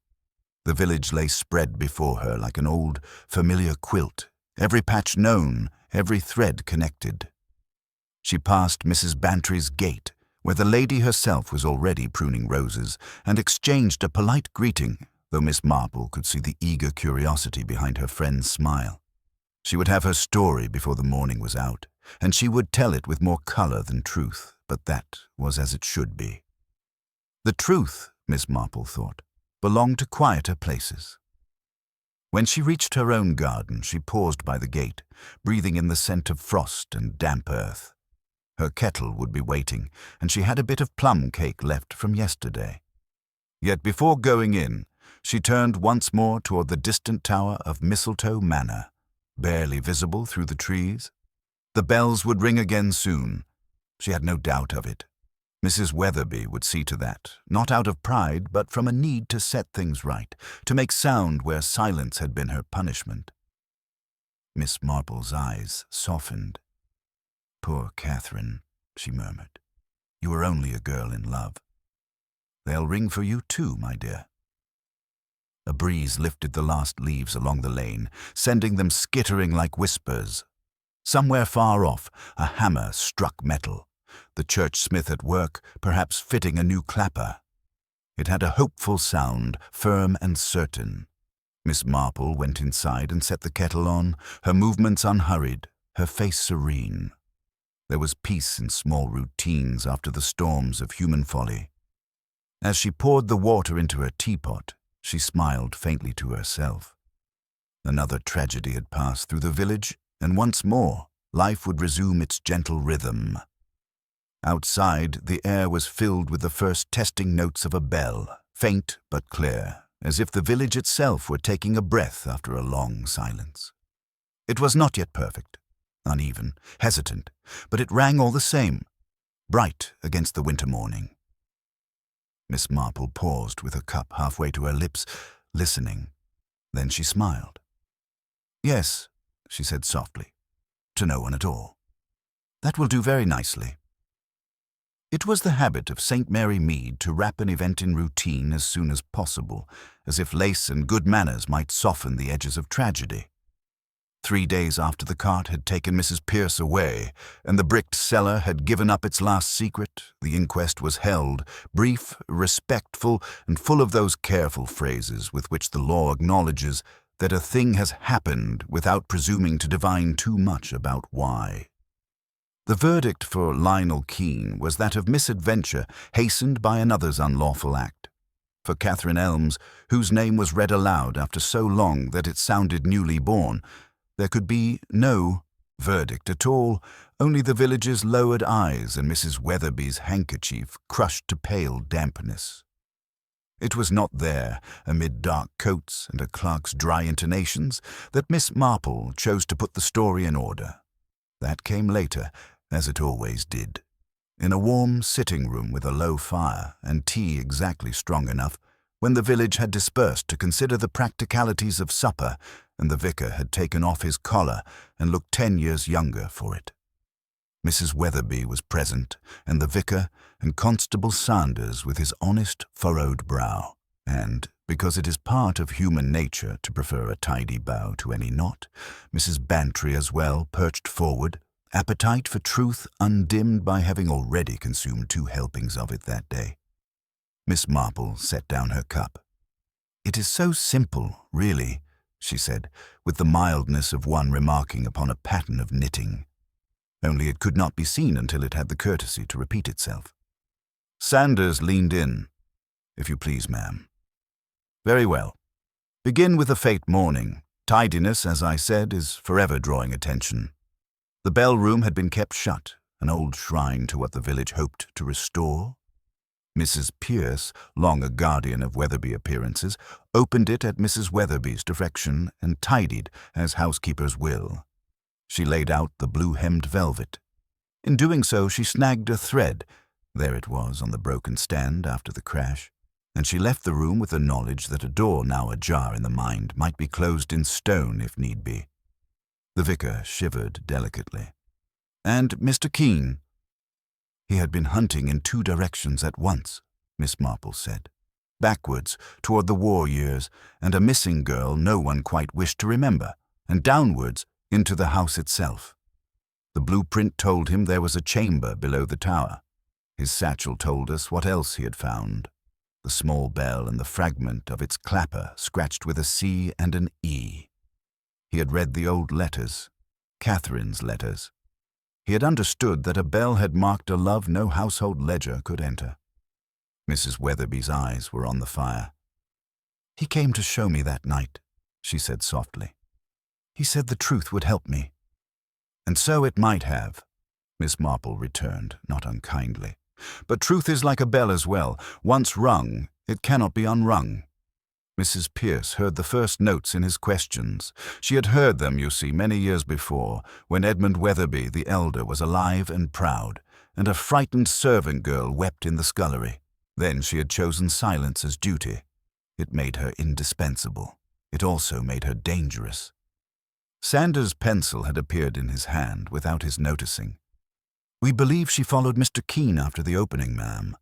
The village lay spread before her like an old, familiar quilt, every patch known, every thread connected. She passed Mrs. Bantry's gate, where the lady herself was already pruning roses, and exchanged a polite greeting, though Miss Marple could see the eager curiosity behind her friend's smile. She would have her story before the morning was out, and she would tell it with more color than truth, but that was as it should be. The truth, Miss Marple thought, belonged to quieter places. When she reached her own garden, she paused by the gate, breathing in the scent of frost and damp earth. Her kettle would be waiting, and she had a bit of plum cake left from yesterday. Yet before going in, she turned once more toward the distant tower of Mistletoe Manor, barely visible through the trees. The bells would ring again soon. She had no doubt of it. Mrs. Weatherby would see to that, not out of pride, but from a need to set things right, to make sound where silence had been her punishment. Miss Marple's eyes softened. "Poor Catherine," she murmured. "You were only a girl in love. They'll ring for you too, my dear." A breeze lifted the last leaves along the lane, sending them skittering like whispers. Somewhere far off, a hammer struck metal, the church smith at work, perhaps fitting a new clapper. It had a hopeful sound, firm and certain. Miss Marple went inside and set the kettle on, her movements unhurried, her face serene. There was peace in small routines after the storms of human folly. As she poured the water into her teapot, she smiled faintly to herself. Another tragedy had passed through the village, and once more life would resume its gentle rhythm. Outside, the air was filled with the first testing notes of a bell, faint but clear, as if the village itself were taking a breath after a long silence. It was not yet perfect, uneven, hesitant, but it rang all the same, bright against the winter morning. Miss Marple paused with her cup halfway to her lips, listening. Then she smiled. "Yes," she said softly, "to no one at all. That will do very nicely." It was the habit of St. Mary Mead to wrap an event in routine as soon as possible, as if lace and good manners might soften the edges of tragedy. 3 days after the cart had taken Mrs. Pierce away, and the bricked cellar had given up its last secret, the inquest was held, brief, respectful, and full of those careful phrases with which the law acknowledges that a thing has happened without presuming to divine too much about why. The verdict for Lionel Keene was that of misadventure hastened by another's unlawful act. For Catherine Elmes, whose name was read aloud after so long that it sounded newly born, there could be no verdict at all, only the village's lowered eyes and Mrs. Weatherby's handkerchief crushed to pale dampness. It was not there, amid dark coats and a clerk's dry intonations, that Miss Marple chose to put the story in order. That came later, as it always did. In a warm sitting room with a low fire and tea exactly strong enough, when the village had dispersed to consider the practicalities of supper, and the vicar had taken off his collar and looked 10 years younger for it. Mrs. Weatherby was present, and the vicar, and Constable Sanders with his honest, furrowed brow, and, because it is part of human nature to prefer a tidy bow to any knot, Mrs. Bantry as well perched forward, appetite for truth undimmed by having already consumed 2 helpings of it that day. Miss Marple set down her cup. "It is so simple, really," she said, with the mildness of one remarking upon a pattern of knitting. Only it could not be seen until it had the courtesy to repeat itself. Sanders leaned in. "If you please, ma'am." "Very well. Begin with the fete morning. Tidiness, as I said, is forever drawing attention." The bell room had been kept shut, an old shrine to what the village hoped to restore. Mrs. Pierce, long a guardian of Weatherby appearances, opened it at Mrs. Weatherby's direction and tidied, as housekeepers will. She laid out the blue-hemmed velvet. In doing so, she snagged a thread. There it was on the broken stand after the crash, and she left the room with the knowledge that a door now ajar in the mind might be closed in stone if need be. The vicar shivered delicately. "And Mr. Keene?" "He had been hunting in 2 directions at once," Miss Marple said. "Backwards, toward the war years, and a missing girl no one quite wished to remember, and downwards, into the house itself. The blueprint told him there was a chamber below the tower. His satchel told us what else he had found. The small bell and the fragment of its clapper scratched with a C and an E. He had read the old letters, Catherine's letters. He had understood that a bell had marked a love no household ledger could enter." Mrs. Weatherby's eyes were on the fire. "He came to show me that night," she said softly. "He said the truth would help me. And so it might have. Miss Marple returned, not unkindly. "But truth is like a bell as well. Once rung, it cannot be unrung." Mrs. Pierce heard the first notes in his questions. She had heard them, you see, many years before, when Edmund Weatherby, the elder, was alive and proud, and a frightened servant girl wept in the scullery. Then she had chosen silence as duty. It made her indispensable. It also made her dangerous. Sanders' pencil had appeared in his hand without his noticing. "We believe she followed Mr. Keene after the opening, ma'am."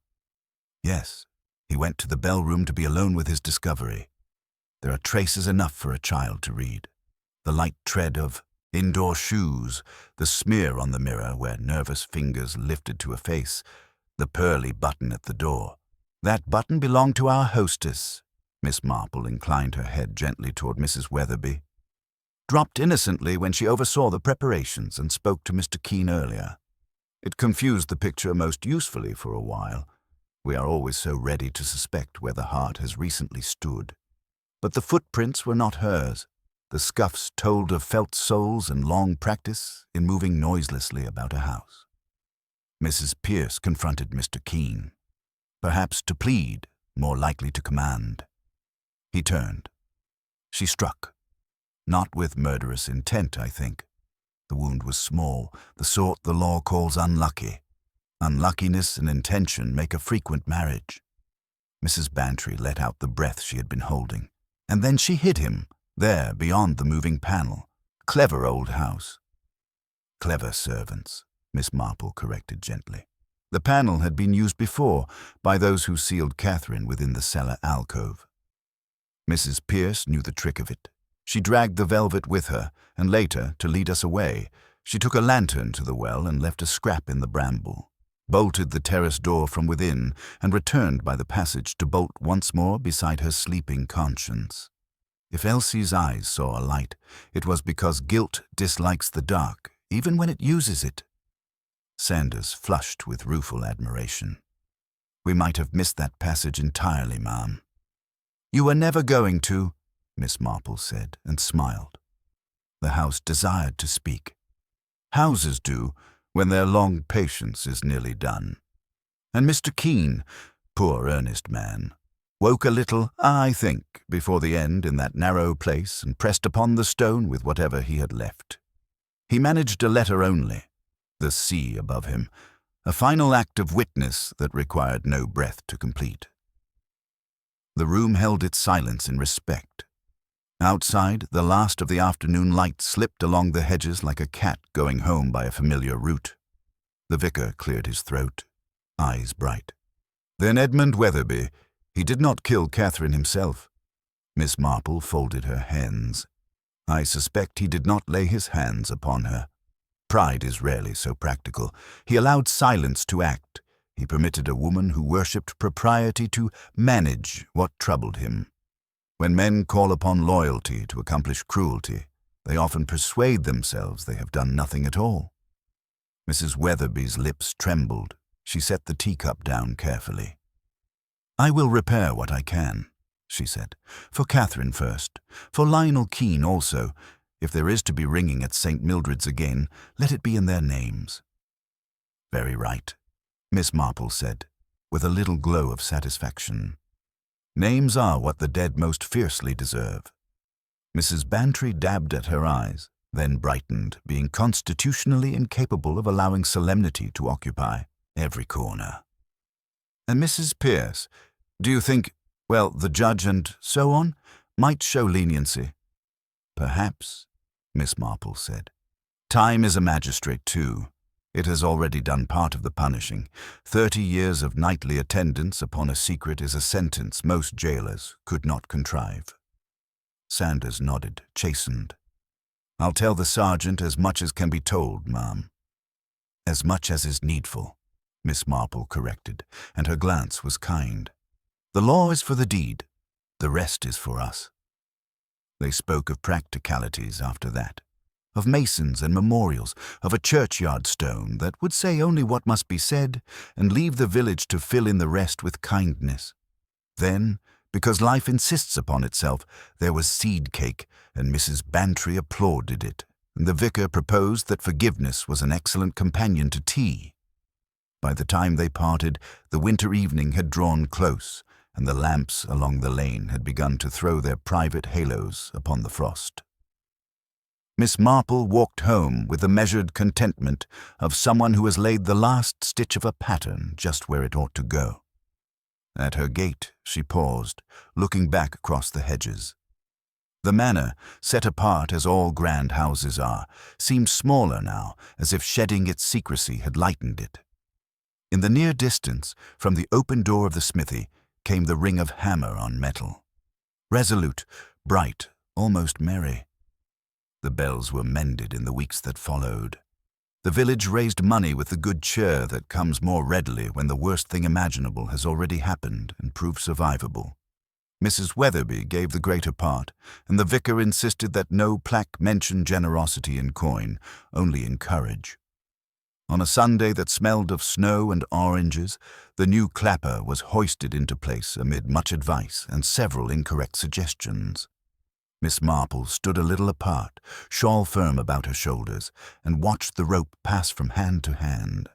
"Yes. He went to the bell-room to be alone with his discovery. There are traces enough for a child to read. The light tread of indoor shoes, the smear on the mirror where nervous fingers lifted to a face, the pearly button at the door. That button belonged to our hostess." Miss Marple inclined her head gently toward Mrs. Weatherby. "Dropped innocently when she oversaw the preparations and spoke to Mr. Keene earlier. It confused the picture most usefully for a while. We are always so ready to suspect where the heart has recently stood. But the footprints were not hers. The scuffs told of felt soles and long practice in moving noiselessly about a house." Mrs. Pierce confronted Mr. Keene. Perhaps to plead, more likely to command. He turned. She struck. Not with murderous intent, I think. The wound was small, the sort the law calls unlucky. Unluckiness and intention make a frequent marriage. Mrs. Bantry let out the breath she had been holding. And then she hit him, there beyond the moving panel. Clever old house. "Clever servants," Miss Marple corrected gently. The panel had been used before by those who sealed Catherine within the cellar alcove. Mrs. Pierce knew the trick of it. She dragged the velvet with her, and later, to lead us away, she took a lantern to the well and left a scrap in the bramble, bolted the terrace door from within, and returned by the passage to bolt once more beside her sleeping conscience. If Elsie's eyes saw a light, it was because guilt dislikes the dark, even when it uses it. Sanders flushed with rueful admiration. "We might have missed that passage entirely, ma'am." "You were never going to," Miss Marple said, and smiled. The house desired to speak. Houses do, when their long patience is nearly done. And Mr. Keene, poor earnest man, woke a little, I think, before the end in that narrow place and pressed upon the stone with whatever he had left. He managed a letter only, the sea above him, a final act of witness that required no breath to complete. The room held its silence in respect. Outside, the last of the afternoon light slipped along the hedges like a cat going home by a familiar route. The vicar cleared his throat, eyes bright. "Then Edmund Weatherby, he did not kill Catherine himself." Miss Marple folded her hands. "I suspect he did not lay his hands upon her. Pride is rarely so practical. He allowed silence to act. He permitted a woman who worshipped propriety to manage what troubled him. When men call upon loyalty to accomplish cruelty, they often persuade themselves they have done nothing at all." Mrs. Weatherby's lips trembled. She set the teacup down carefully. "I will repair what I can," she said. "For Catherine first, for Lionel Keene also. If there is to be ringing at St. Mildred's again, let it be in their names." "Very right," Miss Marple said, with a little glow of satisfaction. "Names are what the dead most fiercely deserve." Mrs. Bantry dabbed at her eyes, then brightened, being constitutionally incapable of allowing solemnity to occupy every corner. "And Mrs. Pierce, do you think, well, the judge and so on, might show leniency?" "Perhaps," Miss Marple said. "Time is a magistrate too. It has already done part of the punishing. 30 years of nightly attendance upon a secret is a sentence most jailers could not contrive." Sanders nodded, chastened. "I'll tell the sergeant as much as can be told, ma'am." "As much as is needful," Miss Marple corrected, and her glance was kind. "The law is for the deed. The rest is for us." They spoke of practicalities after that, of masons and memorials, of a churchyard stone that would say only what must be said and leave the village to fill in the rest with kindness. Then, because life insists upon itself, there was seed cake, and Mrs. Bantry applauded it, and the vicar proposed that forgiveness was an excellent companion to tea. By the time they parted, the winter evening had drawn close, and the lamps along the lane had begun to throw their private halos upon the frost. Miss Marple walked home with the measured contentment of someone who has laid the last stitch of a pattern just where it ought to go. At her gate she paused, looking back across the hedges. The manor, set apart as all grand houses are, seemed smaller now, as if shedding its secrecy had lightened it. In the near distance, from the open door of the smithy, came the ring of hammer on metal. Resolute, bright, almost merry. The bells were mended in the weeks that followed. The village raised money with the good cheer that comes more readily when the worst thing imaginable has already happened and proved survivable. Mrs. Weatherby gave the greater part, and the vicar insisted that no plaque mention generosity in coin, only in courage. On a Sunday that smelled of snow and oranges, the new clapper was hoisted into place amid much advice and several incorrect suggestions. Miss Marple stood a little apart, shawl firm about her shoulders, and watched the rope pass from hand to hand.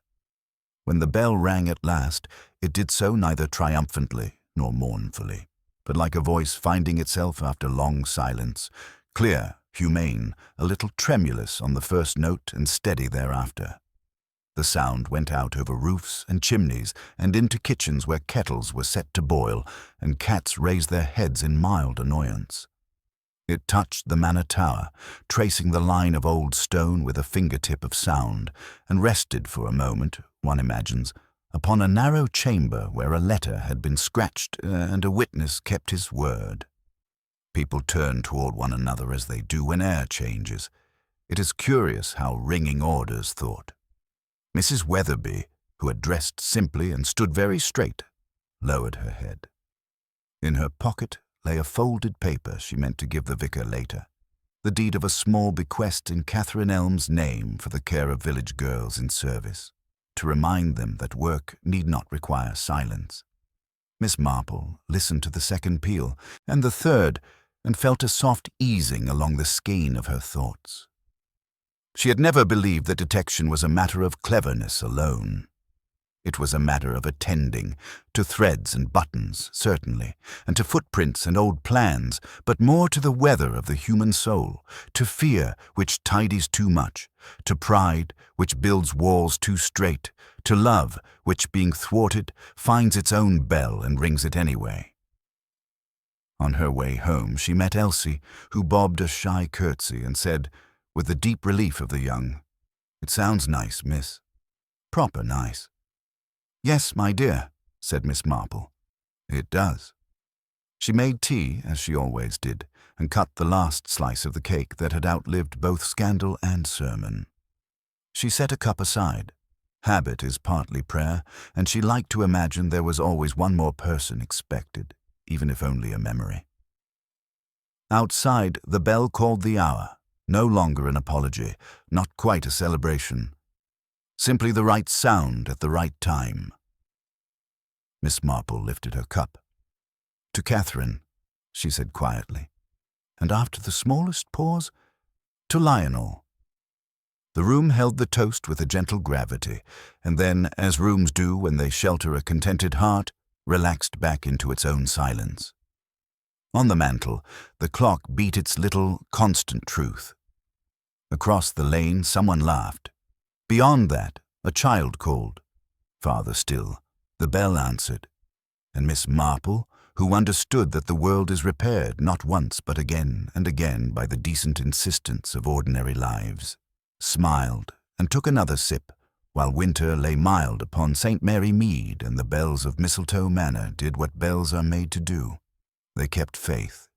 When the bell rang at last, it did so neither triumphantly nor mournfully, but like a voice finding itself after long silence, clear, humane, a little tremulous on the first note and steady thereafter. The sound went out over roofs and chimneys and into kitchens where kettles were set to boil and cats raised their heads in mild annoyance. It touched the manor tower, tracing the line of old stone with a fingertip of sound, and rested for a moment, one imagines, upon a narrow chamber where a letter had been scratched and a witness kept his word. People turned toward one another as they do when air changes. It is curious how ringing orders thought. Mrs. Weatherby, who had dressed simply and stood very straight, lowered her head. In her pocket lay a folded paper she meant to give the vicar later, the deed of a small bequest in Catherine Elm's name for the care of village girls in service, to remind them that work need not require silence. Miss Marple listened to the second peal, and the third, and felt a soft easing along the skein of her thoughts. She had never believed that detection was a matter of cleverness alone. It was a matter of attending, to threads and buttons, certainly, and to footprints and old plans, but more to the weather of the human soul, to fear which tidies too much, to pride which builds walls too straight, to love which, being thwarted, finds its own bell and rings it anyway. On her way home she met Elsie, who bobbed a shy curtsy and said, with the deep relief of the young, "It sounds nice, miss. Proper nice." "Yes, my dear," said Miss Marple. "It does." She made tea, as she always did, and cut the last slice of the cake that had outlived both scandal and sermon. She set a cup aside. Habit is partly prayer, and she liked to imagine there was always one more person expected, even if only a memory. Outside, the bell called the hour, no longer an apology, not quite a celebration. Simply the right sound at the right time. Miss Marple lifted her cup. "To Catherine," she said quietly, and after the smallest pause, "To Lionel." The room held the toast with a gentle gravity, and then, as rooms do when they shelter a contented heart, relaxed back into its own silence. On the mantel, the clock beat its little, constant truth. Across the lane, someone laughed. Beyond that, a child called. Farther still, the bell answered, and Miss Marple, who understood that the world is repaired not once but again and again by the decent insistence of ordinary lives, smiled and took another sip, while winter lay mild upon St. Mary Mead and the bells of Mistletoe Manor did what bells are made to do. They kept faith.